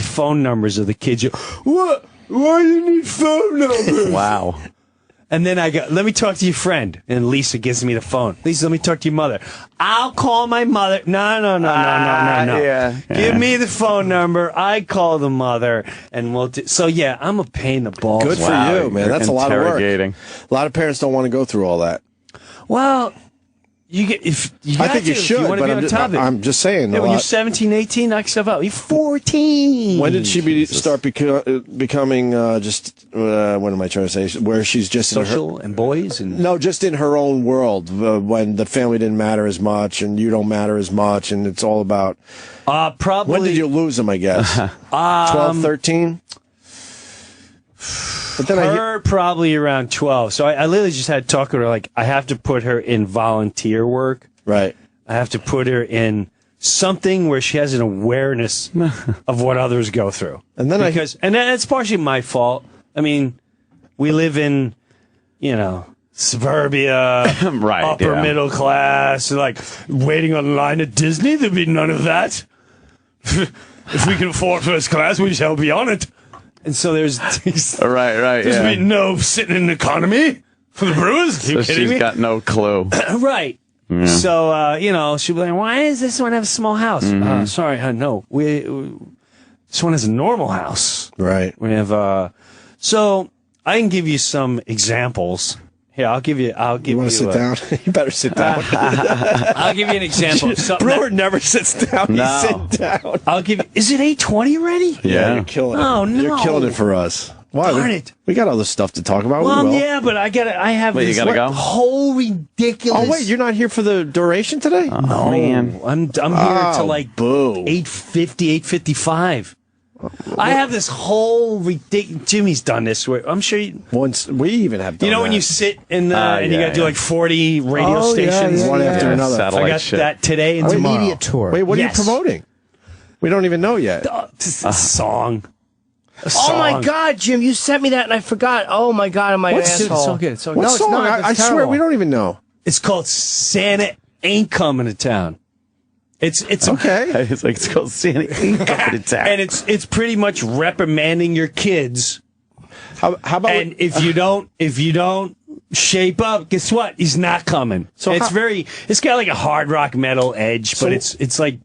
phone numbers of the kids. What? Why do you need phone numbers? Wow. And then I go, let me talk to your friend. And Lisa gives me the phone. Lisa, let me talk to your mother. I'll call my mother. No. Yeah. Give me the phone number. I call the mother. And we'll so, yeah, I'm a pain in the balls. Good for Wow, you, man. you're That's a lot of work. interrogating. A lot of parents don't want to go through all that. Well... if you I think you should, you want to but be on top of it. I'm just saying. Yeah, when you're 17, 18, knock yourself out. You're 14. When did she start becoming just, what am I trying to say, where she's just Social and boys? And No, just in her own world, when the family didn't matter as much and you don't matter as much and it's all about... probably... When did you lose them, I guess? 12, 13? But then her probably around 12. So I literally just had to talk to her like, I have to put her in volunteer work. Right. I have to put her in something where she has an awareness of what others go through. And then and it's partially my fault. I mean, we live in, suburbia, right, upper middle class, like waiting on line at Disney. There'd be none of that. If we can afford first class, we shall be on it. And so there's be no sitting in economy for the Brewers. Are you kidding me? She's got no clue. Right. Yeah. So, she'll be like, why does this one have a small house? Sorry, no. This one has a normal house. Right. We have, so I can give you some examples. Here, I'll give you. You want to sit down? You better sit down. I'll give you an example of something. Brewer never sits down. No. He sit down. I'll give you. Is it 8:20 already? Yeah, you're killing it. Oh no, you're killing it for us. Why? Darn it. We got other stuff to talk about. Well, yeah, but I have Wait, this you gotta go? whole ridiculous. Oh wait, you're not here for the duration today? No, man. I'm here to like boo. 8:50, 8:55. I have this whole ridiculous. Jimmy's done this. I'm sure. Once we even have done when you sit in the and you got to do like 40 radio stations one after another. Satellite I got shit. that today and An tomorrow. immediate tour. Wait, what Yes. are you promoting? We don't even know yet. A song. Oh my God, Jim! You sent me that and I forgot. Oh my God, am I an It's asshole? so good. It's so good. What No, it's song? not. I It's swear terrible. we don't even know. It's called Santa Ain't Coming to Town. It's Okay. It's called Santa Ain't Coming to Town. and it's pretty much reprimanding your kids. How about And if you don't shape up, guess what? He's not coming. So it's got like a hard rock metal edge, but it's like,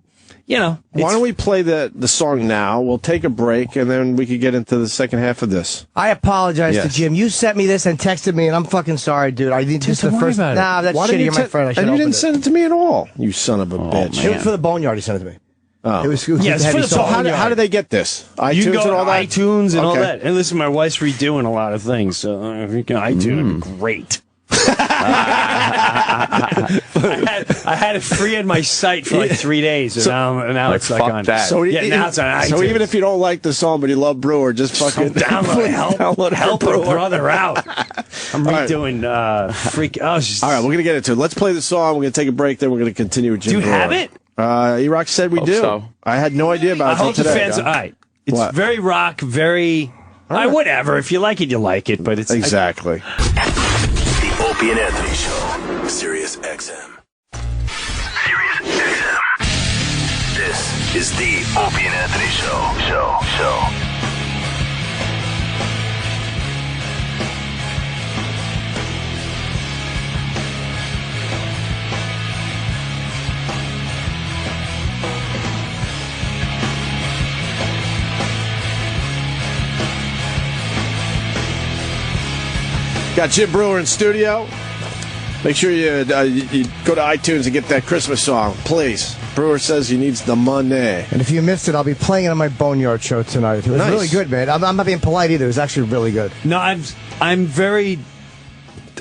why don't we play the song now? We'll take a break, and then we could get into the second half of this. I apologize to Yes. Jim. You sent me this and texted me, and I'm fucking sorry, dude. I need just the don't worry first. about it. Nah, that's Why shitty. didn't You're my friend. I should and you open didn't send it to me at all. You son of a bitch. It was for the Boneyard. He sent it to me. Oh. It was Yeah, it's a for heavy the song. Boneyard. How do they get this? iTunes you can go and all to that? iTunes and all Okay. that. And listen, my wife's redoing a lot of things, so if you can iTunes, it'd be great. I had it free on my site for like 3 days, and now it's like fuck on. that. So, now it's on iTunes. so even if you don't like the song, but you love Brewer, just fucking download help a Brewer. brother out. I'm right. redoing freak. Oh, it's just, All right, we're gonna get into it. Let's play the song. We're gonna take a break. Then we're gonna continue with Jim. do you Brewer. have it? E-Rock said we Hope do. so. I had no idea about I it until hope the today. fans. All right, it's What? very rock, very. Whatever. If you like it, you like it. But it's Exactly. The Opie and Anthony Show. Sirius XM. Sirius XM. This is the Opie and Anthony Show. Got Jim Brewer in studio. Make sure you go to iTunes and get that Christmas song, please. Brewer says he needs the money. And if you missed it, I'll be playing it on my Boneyard show tonight. It was Nice. really good, man. I'm not being polite either. It was actually really good. No, I'm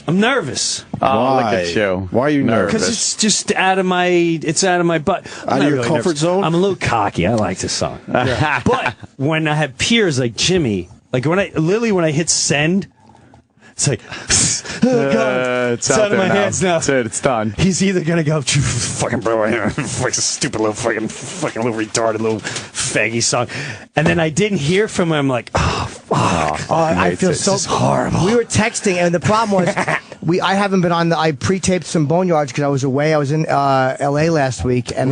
nervous. Oh, look at you. Why are you nervous? Because it's just out of my butt. Out of your comfort zone? I'm a little cocky. I like this song. But when I have peers like Jimmy, like when I hit send, it's like, oh God, it's out out of there my now. hands now. That's it. It's done. He's either gonna go fucking bro, fucking stupid little fucking little retarded little faggy song, and then I didn't hear from him. I'm like, oh fuck. Oh, I feel so horrible. We were texting, and the problem was, I haven't been on. I pre-taped some Boneyards because I was away. I was in L.A. last week, and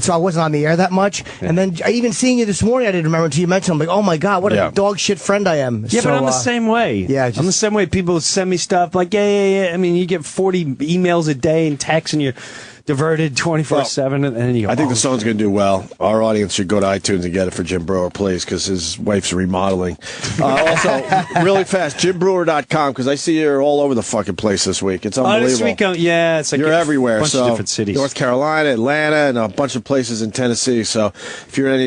so I wasn't on the air that much. Yeah. And then even seeing you this morning, I didn't remember until you mentioned. I'm like, oh my God, what a dog shit friend I am. Yeah, but I'm the same way. Yeah, I'm the same way. People send me stuff like, yeah. I mean, you get 40 emails a day and texts, and you're diverted 24/7, and then you go, I think the song's going to do well. Our audience should go to iTunes and get it for Jim Brewer, please, because his wife's remodeling. Also, really fast, JimBrewer.com, because I see you're all over the fucking place this week. It's unbelievable. This week, it's like you're everywhere. A bunch of different cities. North Carolina, Atlanta, and a bunch of places in Tennessee. So if you're in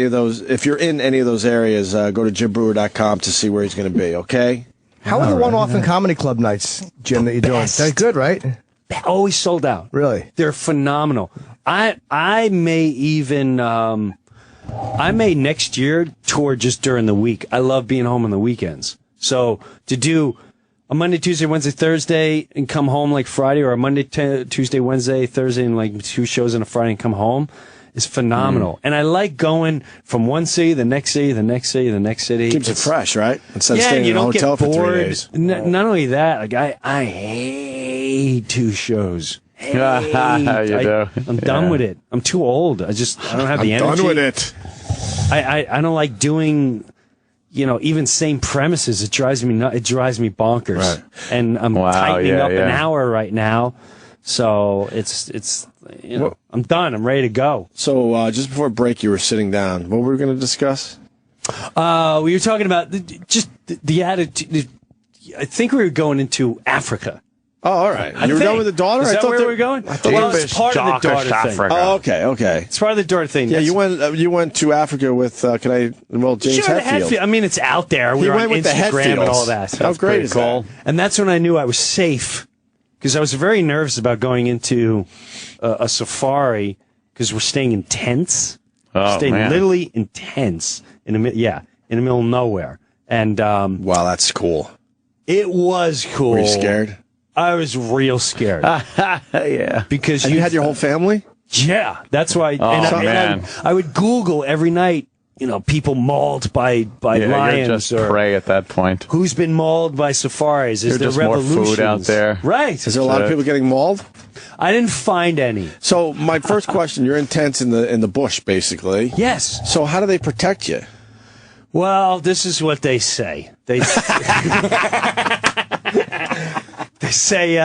any of those areas, go to JimBrewer.com to see where he's going to be, okay? How are the one-off and comedy club nights, Jim, that you're doing? They're good, right? Always sold out. Really? They're phenomenal. I may even next year tour just during the week. I love being home on the weekends. So to do a Monday, Tuesday, Wednesday, Thursday, and come home like Friday, or a Monday, Tuesday, Wednesday, Thursday, and like 2 shows on a Friday and come home is phenomenal. And I like going from one city, the next city, the next city, the next city. Keeps it fresh, right? Instead of Yeah, staying you in a don't hotel get for 3 bored. days. Not only that, like I hate 2 shows. You do. I'm done with it. I'm too old. I don't have the energy. Done with it. I don't like doing, even same premises. It drives me nuts. It drives me bonkers. Right. And I'm tightening up an hour right now. So it's I'm done. I'm ready to go. So just before break, you were sitting down. What were we going to discuss? We were talking about just the attitude. I think we were going into Africa. Oh, all right. You were done with the daughter? Is that where we're going? Well, it's part of the daughter thing. Oh, okay. It's part of the daughter thing. Yeah, you went to Africa with James Hetfield. I mean, it's out there. We were on went with Instagram and the all that. So how great is that? And that's when I knew I was safe, because I was very nervous about going into a safari, because we're staying in tents. Oh, staying man. literally in tents in the middle of nowhere. And wow, that's cool. It was cool. Were you scared? I was real scared. Yeah. Because you had your whole family? Yeah, that's why. Man. I would Google every night, people mauled by lions. You're just or prey at that point. who's been mauled by safaris? Is there just more revolutions? food out there. Right. Is there a lot of people getting mauled? I didn't find any. So my first question: you're in tents in the bush, basically. Yes. So how do they protect you? Well, this is what they say. They say,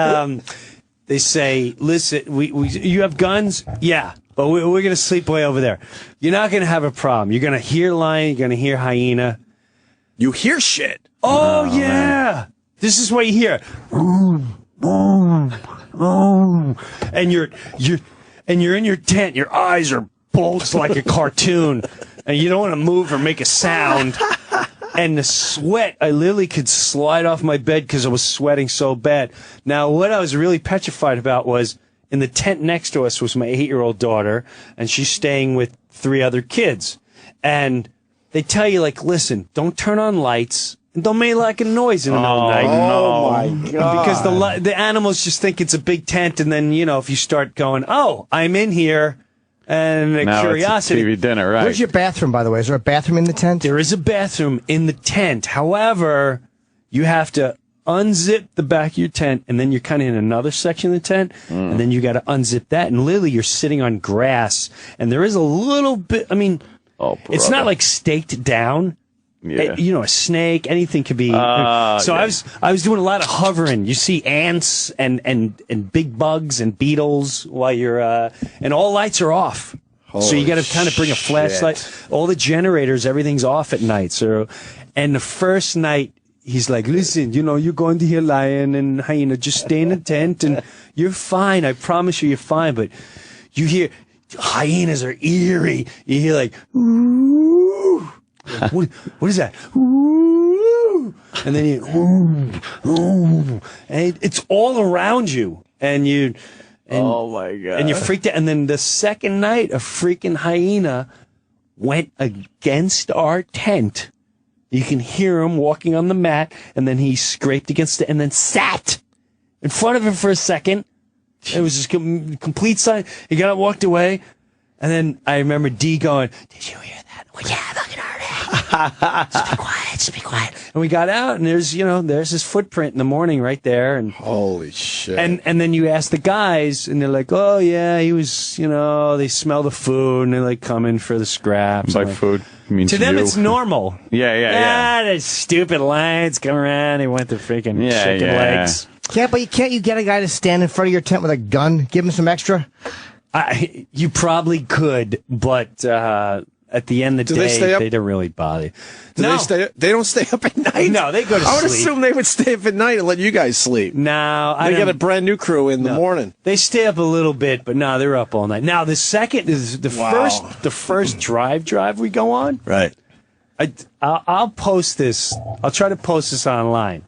listen, you have guns? Yeah, but we're going to sleep way over there. You're not going to have a problem. You're going to hear lion, you're going to hear hyena. You hear shit. Oh yeah. Man. This is what you hear. And you're in your tent, your eyes are bulged like a cartoon, and you don't want to move or make a sound. And the sweat, I literally could slide off my bed because I was sweating so bad. Now, what I was really petrified about was, in the tent next to us was my 8-year-old daughter, and she's staying with 3 other kids. And they tell you, like, listen, don't turn on lights, and don't make like a noise in the middle of the night. Oh, my God. Because the animals just think it's a big tent, and then, if you start going, oh, I'm in here, and the curiosity. It's a TV dinner, right? Where's your bathroom, by the way? Is there a bathroom in the tent? There is a bathroom in the tent. However, you have to unzip the back of your tent, and then you're kind of in another section of the tent, and then you got to unzip that. And literally, you're sitting on grass, and there is a little bit. I mean, it's not like staked down. Yeah. A snake, anything could be. So I was doing a lot of hovering. You see ants and big bugs and beetles while you're and all lights are off. So you got to kind of bring a flashlight. All the generators, everything's off at night. So, and the first night, he's like, listen, you're going to hear lion and hyena. Just stay in the tent and you're fine. I promise you're fine. But you hear hyenas are eerie. You hear like, ooh. What is that? Ooh. And then you, ooh. And it's all around you. And oh my God. And you're freaked out. And then the second night, a freaking hyena went against our tent. You can hear him walking on the mat, and then he scraped against it and then sat in front of him for a second. It was just complete silence. He got up, walked away, and then I remember D going, did you hear that? Well, yeah, look at her. Just be quiet. And we got out, and there's his footprint in the morning right there. And holy shit. And then you ask the guys, and they're like, oh, yeah, he was, they smell the food, and they like come in for the scraps. Like food means to them, it's normal. Yeah. The stupid lions come around. They want the freaking chicken legs. Yeah, but can't you get a guy to stand in front of your tent with a gun? Give him some extra? You probably could, but at the end of the day, they don't really bother. They don't stay up at night? No, they go to sleep. I would assume they would stay up at night and let you guys sleep. No. They get a brand new crew in the morning. They stay up a little bit, but no, they're up all night. Now, the second is the first drive we go on. Right. I'll post this. I'll try to post this online.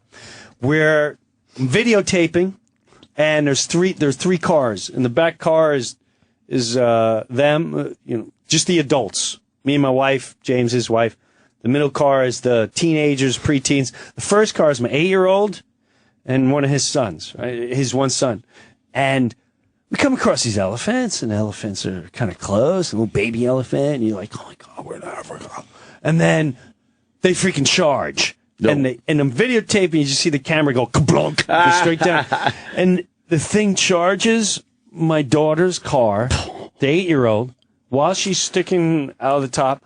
We're videotaping, and there's three cars. In the back car is them, just the adults. Me and my wife, James, his wife. The middle car is the teenagers, preteens. The first car is my 8-year-old and one of his sons, right? His one son. And we come across these elephants, and elephants are kind of close, a little baby elephant, and you're like, oh my God, we're in Africa. And then they freaking charge. Nope. And I'm videotaping, you just see the camera go kablunk, go straight down. And the thing charges my daughter's car, the 8-year-old, while she's sticking out of the top,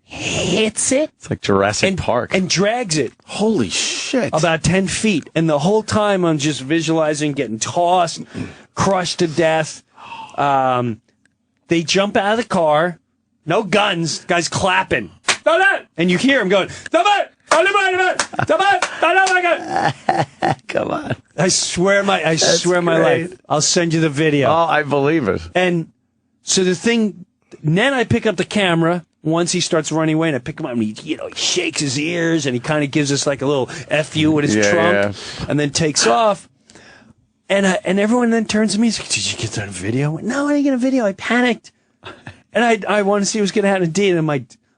hits it. It's like Jurassic Park. And drags it. Holy shit. About 10 feet. And the whole time I'm just visualizing getting tossed, crushed to death. They jump out of the car. No guns. Guy's clapping. And you hear him going, Come on. I swear my life. I'll send you the video. Oh, I believe it. And so then I pick up the camera once he starts running away, and I pick him up, and he shakes his ears, and he kind of gives us like a little F-U with his trunk, and then takes off. And everyone then turns to me and says, did you get that video? I went, no, I didn't get a video. I panicked. And I wanted to see what was going to happen to Dean, and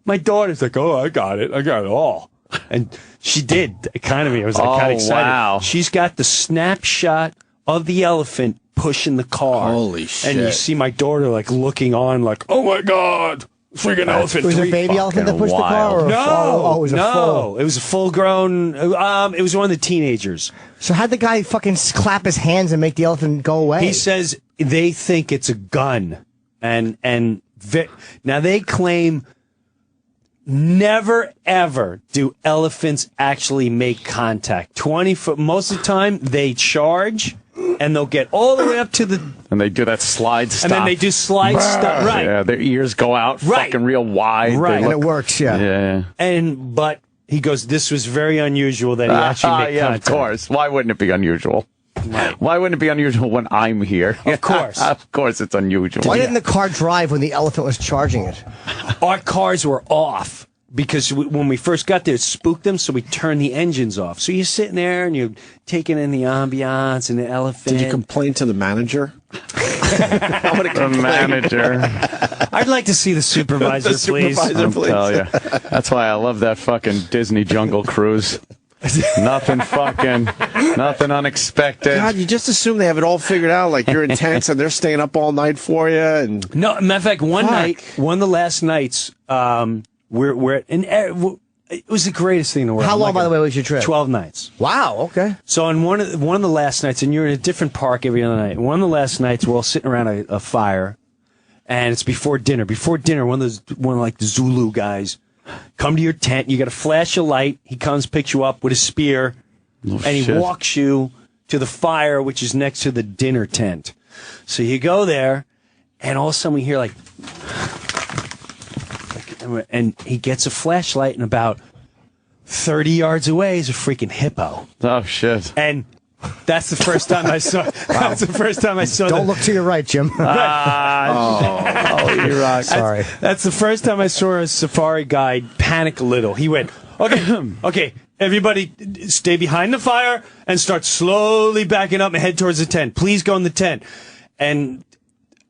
my daughter's like, oh, I got it all. And she did, kind of. I was like, kind of excited. Wow. She's got the snapshot of the elephant pushing the car. Holy shit. And you see my daughter like looking on like, oh my God, freaking elephant. Was it a baby elephant that pushed the car? Or No, it was it was a full grown, it was one of the teenagers. So how'd the guy fucking clap his hands and make the elephant go away? He says they think it's a gun. And now they claim never, ever do elephants actually make contact. 20 foot. Most of the time, they charge, and they'll get all the way up to the... And they do that slide stop. And then they do slide stop. Right. Yeah, their ears go out fucking real wide. Right. And it works, yeah. But he goes, this was very unusual that he actually made contact. Of course. Why wouldn't it be unusual? Right. Why wouldn't it be unusual when I'm here? Of course. Of course it's unusual. Why didn't the car drive when the elephant was charging it? Our cars were off because when we first got there, it spooked them, so we turned the engines off. So you're sitting there and you're taking in the ambiance and the elephant. Did you complain to the manager? The manager. I'd like to see the supervisor, please. I'll tell you. That's why I love that fucking Disney Jungle Cruise. Nothing unexpected. God, you just assume they have it all figured out. Like you're intense and they're staying up all night for you. And no, matter of fact, one of the last nights, it was the greatest thing in the world. How long, by the way, was your trip? 12 nights. Wow. Okay. So on one of the last nights, and you're in a different park every other night. One of the last nights, we're all sitting around a fire, and it's before dinner. Before dinner, one of the Zulu guys come to your tent. You got to flash a light. He comes, picks you up with a spear, and he walks you to the fire, which is next to the dinner tent. So you go there, and all of a sudden we hear and he gets a flashlight, and about 30 yards away is a freaking hippo. Oh shit! And that's the first time I saw. That's the first time I saw. Don't look to your right, Jim. You're right. Sorry. That's the first time I saw a safari guide panic a little. He went, okay, everybody stay behind the fire and start slowly backing up and head towards the tent. Please go in the tent. And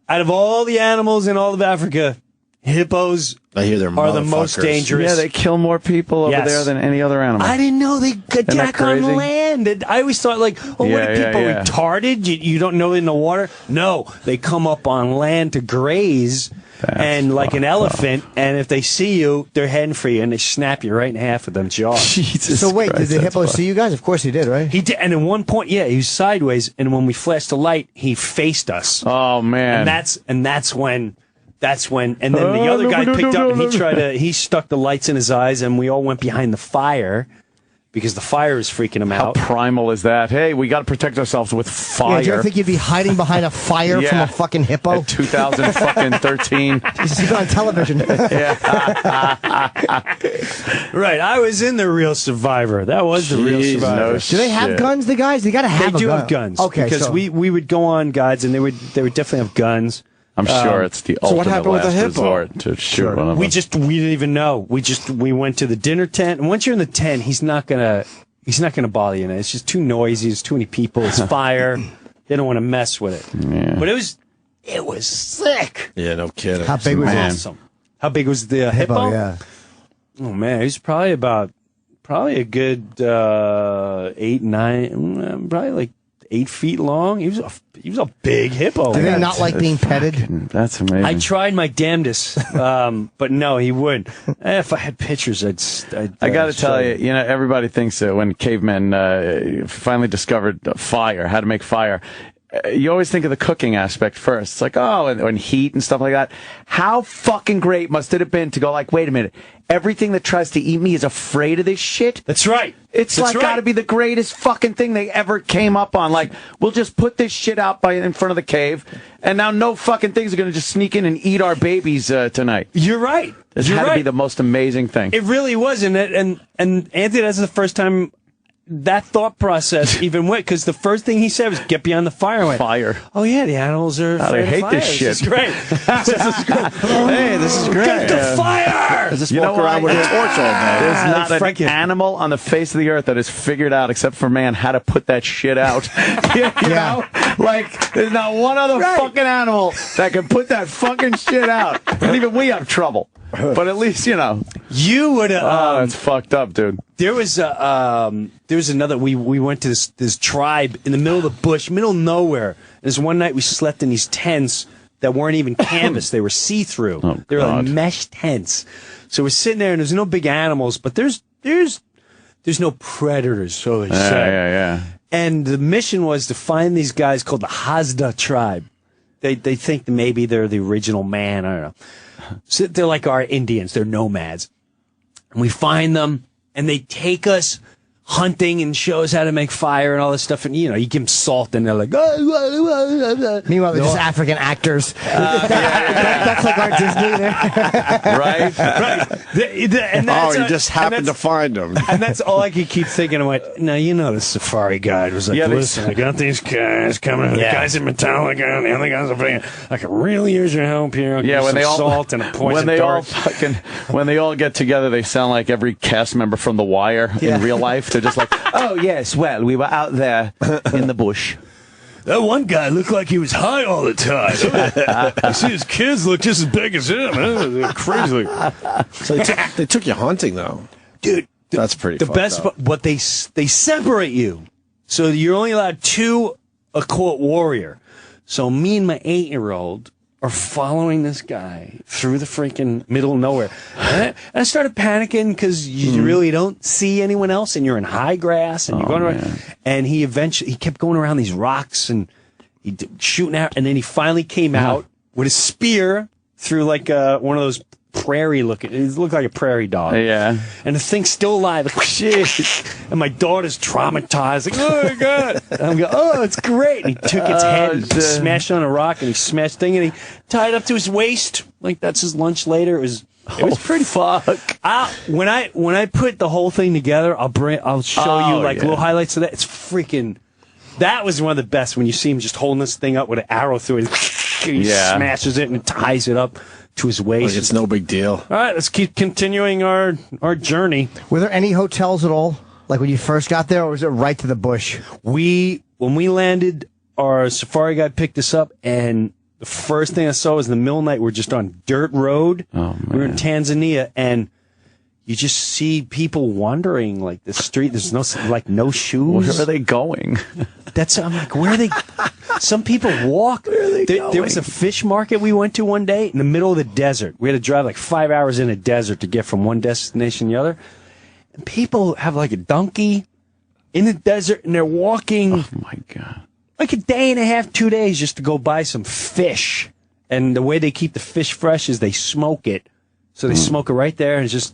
out of all the animals in all of Africa, hippos I hear they're are the most dangerous. Yeah, they kill more people over there than any other animal. I didn't know they attack on land. I always thought, what are people retarded? You don't know in the water? No, they come up on land to graze, and like an elephant, and if they see you, they're heading for you, and they snap you right in half with them jaws. Jesus So wait, Christ, did the hippo see you guys? Of course he did, right? He did, and at one point, he was sideways, and when we flashed the light, he faced us. Oh man! And that's when, and then the other guy picked up and he stuck the lights in his eyes, and we all went behind the fire because the fire is freaking him out. How primal is that? Hey, we got to protect ourselves with fire. Yeah, do you think you'd be hiding behind a fire from a fucking hippo? At 2013. He's on television. Right, I was in the Real Survivor. That was the Real Survivor. No Do they have guns, the guys? They got to have They do a gun. have guns. Okay, because so we would go on guides, and they would definitely have guns. I'm sure it's the ultimate what happened with the last hippo? resort to shoot one of them. We didn't even know. We went to the dinner tent, and once you're in the tent, he's not gonna bother you. It's just too noisy. There's too many people. It's fire. They don't want to mess with it. Yeah. But it was sick. Yeah, no kidding. how big was it? Awesome. How big was the hippo? Yeah. Oh man, he's probably a good 8, 9, probably like 8 feet long. He was a big hippo. Do they not like being petted? That's amazing. I tried my damnedest, but no, he wouldn't. If I had pictures, I got to tell you, everybody thinks that when cavemen finally discovered fire, how to make fire, you always think of the cooking aspect first. It's like, and heat and stuff like that. How fucking great must it have been to go like, wait a minute, everything that tries to eat me is afraid of this shit? That's right. It's got to be the greatest fucking thing they ever came up on. Like, we'll just put this shit out in front of the cave, and now no fucking things are going to just sneak in and eat our babies tonight. You're right. This had to be the most amazing thing. It really was, and Anthony, that's the first time that thought process even went, because the first thing he said was, get beyond the fire. Fire. Oh, yeah, the animals are afraid I hate of fire. this shit. This is great. Hey, this is great. Get the fire! Just walk around with a torch all day. There's not an animal on the face of the earth that has figured out, except for man, how to put that shit out. you know? Like, there's not one other fucking animal that can put that fucking shit out. And even we have trouble. But at least, You would have... that's fucked up, dude. There was another. We went to this tribe in the middle of the bush, middle of nowhere. There's one night we slept in these tents that weren't even canvas; they were see through. Oh, they were like mesh tents. So we're sitting there, and there's no big animals, but there's no predators. So they say. Yeah. And the mission was to find these guys called the Hazda tribe. They think that maybe they're the original man. I don't know. So they're like our Indians. They're nomads. And we find them, and they take us hunting and show us how to make fire and all this stuff. And, you give them salt, and they're like, Meanwhile, they're just African actors. That's like our Disney there. Right? And you just happened to find them. And that's all I could keep thinking. I went, the safari guide was like, listen, I got these guys coming. The guys in Metallica, and the other guys are playing. I could really use your help here. When they all salt and a poison when they all get together, they sound like every cast member from The Wire in real life. They're just like, oh yes, well, we were out there in the bush. That one guy looked like he was high all the time. You see his kids look just as big as him. They're crazy. So they took you hunting, though. Dude, that's pretty the fucked best up. But they separate you. So you're only allowed 2 a quote warrior. So me and my 8-year-old are following this guy through the freaking middle of nowhere. And I started panicking because you really don't see anyone else, and you're in high grass, and you're going around. And he kept going around these rocks, and he shooting out, and then he finally came out with a spear through like one of those prairie looking. It looked like a prairie dog. Yeah. And the thing's still alive. Like, shit. And my daughter's traumatized. Like, oh my God. And I'm going, oh, it's great. And he took its head and smashed on a rock, and he smashed the thing, and he tied it up to his waist. Like, that's his lunch later. It was pretty fuck. When I put the whole thing together, I'll show you little highlights of that. It's freaking. That was one of the best, when you see him just holding this thing up with an arrow through it. He smashes it and ties it up to his waist. Like it's no big deal. All right, let's keep continuing our journey. Were there any hotels at all, like when you first got there, or was it right to the bush? When we landed, our safari guide picked us up, and the first thing I saw was in the middle of the night, we're just on dirt road. Oh, man. We were in Tanzania, and you just see people wandering like the street. There's no shoes. Where are they going? I'm like, where are they? Some people walk. Where are they going? There was a fish market we went to one day in the middle of the desert. We had to drive like 5 hours in a desert to get from one destination to the other. And people have like a donkey in the desert, and they're walking. Oh my God. Like a day and a half, 2 days just to go buy some fish. And the way they keep the fish fresh is they smoke it. So they smoke it right there, and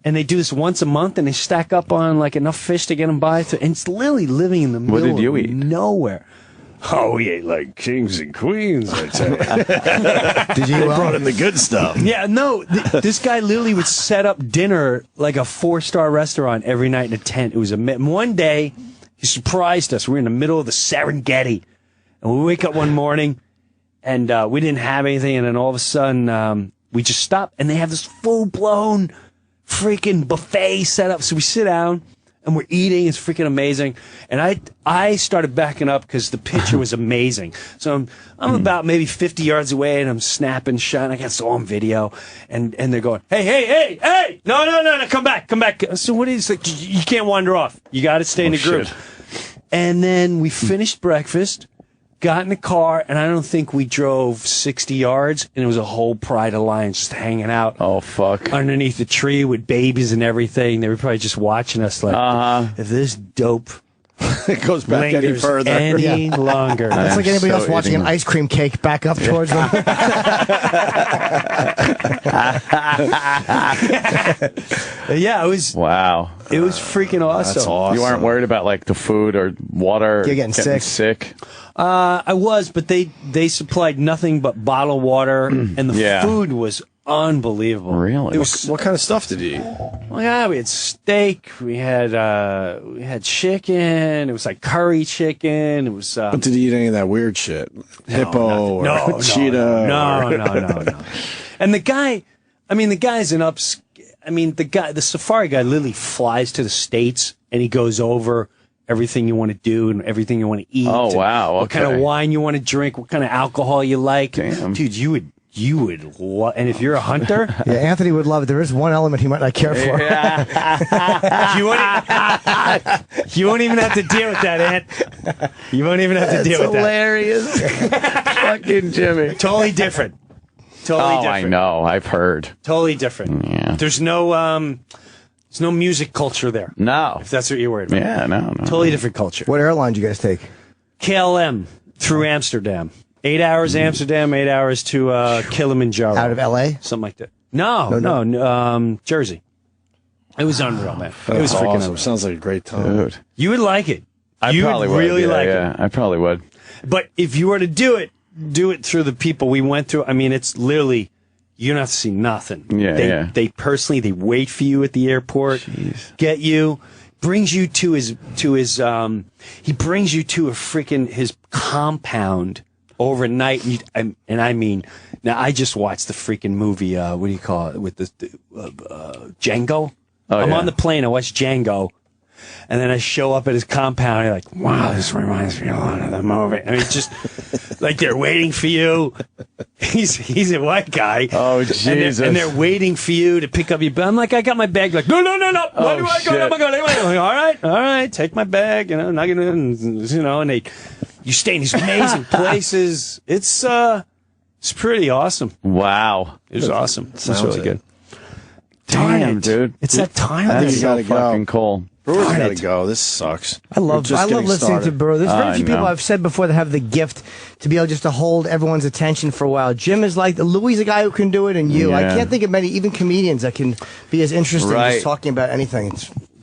and they do this once a month, and they stack up on like enough fish to get them by. And it's literally living in the middle What did you eat? of nowhere. Oh, we ate like kings and queens, I tell you. Did you brought in the good stuff. Yeah, no, this guy literally would set up dinner like a 4-star restaurant every night in a tent. It was one day, he surprised us. We were in the middle of the Serengeti, and we wake up one morning, and we didn't have anything, and then all of a sudden, we just stopped, and they have this full-blown freaking buffet set up. So we sit down, and we're eating. It's freaking amazing. And I started backing up because the picture was amazing. So I'm about maybe 50 yards away, and I'm snapping shot. And I got this on video, and they're going, hey, no, come back. So what is it? You can't wander off. You got to stay in the group. And then we finished breakfast, got in the car, and I don't think we drove 60 yards, and it was a whole pride of lions just hanging out. Oh, fuck. Underneath the tree with babies and everything. They were probably just watching us like, if this dope it goes back any further. Any longer. That's like anybody else watching an ice cream cake back up towards them. Yeah, it was. Wow. It was freaking awesome. That's awesome. You aren't worried about like the food or water? You're getting sick. I was, but they supplied nothing but bottled water, and the food was unbelievable. Really? It was, What kind of stuff did you eat? well, yeah, we had steak, we had chicken. It was like curry chicken. It was. But did you eat any of that weird shit? Hippo or cheetah? No. And the guy's an ups. I mean, the safari guy literally flies to the States, and he goes over everything you want to do and everything you want to eat. Oh, wow. What kind of wine you want to drink, what kind of alcohol you like. Damn. Dude, you would and if you're a hunter, Yeah, Anthony would love it. There is one element he might not care for. you won't even have to deal with that, Ant. You won't even have to deal with Hilarious. Fucking Jimmy. that. Totally different. Totally different. I know. I've heard. Totally different. Yeah. There's no music culture there. No. If that's what you're worried about. Yeah, no. Totally different culture. What airline did you guys take? KLM through Amsterdam. 8 hours Amsterdam, 8 hours to Kilimanjaro. Out of L.A.? Something like that. No, Jersey. It was unreal, man. It was freaking awesome. unreal. Sounds like a great time. Dude. You would like it. I probably would. really Yeah, like it. I probably would. But if you were to do it through the people we went through. I mean, it's literally, you don't have to see nothing. Yeah, They personally, they wait for you at the airport, get you, brings you to his he brings you to his compound overnight. And I mean, now I just watched the freaking movie, what do you call it, with the Django? I'm on the plane, I watched Django. And then I show up at his compound, and you're like, wow, this reminds me a lot of the movie. I mean, it's just like they're waiting for you. He's a white guy. Oh, Jesus. And they're waiting for you to pick up your bag. I'm like, I got my bag. Like, no. Why do I go? Oh, my God. Like, all right, take my bag. You know, not gonna, and you stay in these amazing places. It's pretty awesome. Wow. It was awesome. It's really good. Damn, dude. It's that time of That's the so gotta go. fucking cool. Brewer's Darn got to it. go. This sucks. I love listening to Brewer. There's very few people I've said before that have the gift to be able just to hold everyone's attention for a while. Jim is like, Louis is a guy who can do it, and you. Yeah. I can't think of many, even comedians, that can be as interesting Right. as talking about anything.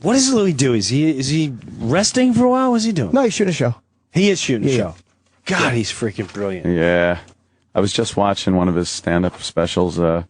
What does Louis do? Is he resting for a while? What's he doing? No, you shoot a show. He is shooting a Yeah. show. God, he's freaking brilliant. Yeah. I was just watching one of his stand-up specials over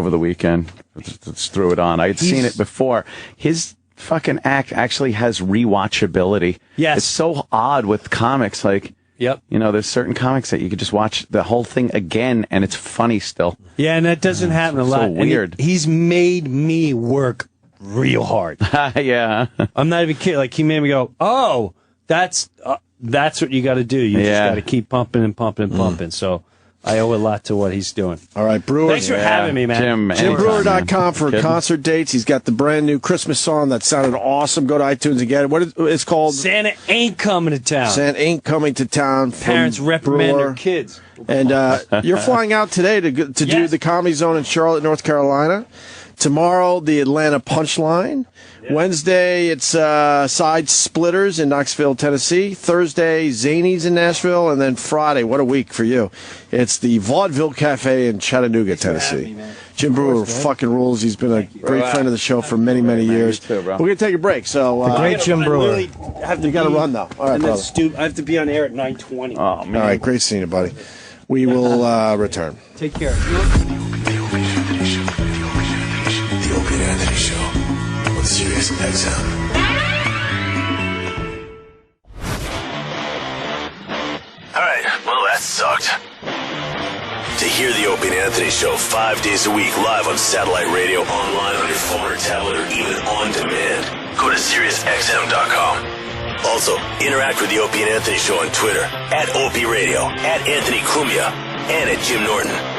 the weekend. Just threw it on. I had seen it before. His fucking act actually has rewatchability. Yes. It's so odd with comics. Like, Yep. you know, there's certain comics that you could just watch the whole thing again and it's funny still. Yeah, and that doesn't happen a so lot. And weird. he's made me work real hard. Yeah. I'm not even kidding. Like, he made me go, oh, that's what you got to do. You just got to keep pumping and pumping and pumping. So I owe a lot to what he's doing. All right, Brewer. Thanks for having me, man. JimBrewer.com for concert dates. He's got the brand new Christmas song that sounded awesome. Go to iTunes and get it. What is it's called? Santa ain't coming to town. Santa ain't coming to town. Parents reprimand their kids. And you're flying out today to do the Comedy Zone in Charlotte, North Carolina. Tomorrow, the Atlanta Punchline. Yeah. Wednesday, it's Side Splitters in Knoxville, Tennessee. Thursday, Zanies in Nashville. And then Friday, what a week for you. It's the Vaudeville Cafe in Chattanooga, Tennessee. Jim Brewer fucking rules. He's been a great friend of the show for many, many years. Too, bro. We're going to take a break. So, The great Jim Brewer. You got to run, though. All right, brother. I have to be on air at 9:20. Oh, man. All right, great seeing you, buddy. We will return. Take care. The Opie and Anthony Show on Sirius XM. Alright, well that sucked. To hear the Opie and Anthony Show 5 days a week live on satellite radio, online on your phone or tablet, or even on demand, go to SiriusXM.com. Also, interact with the Opie and Anthony Show on Twitter, @Opie Radio, @Anthony Cumia, and @Jim Norton.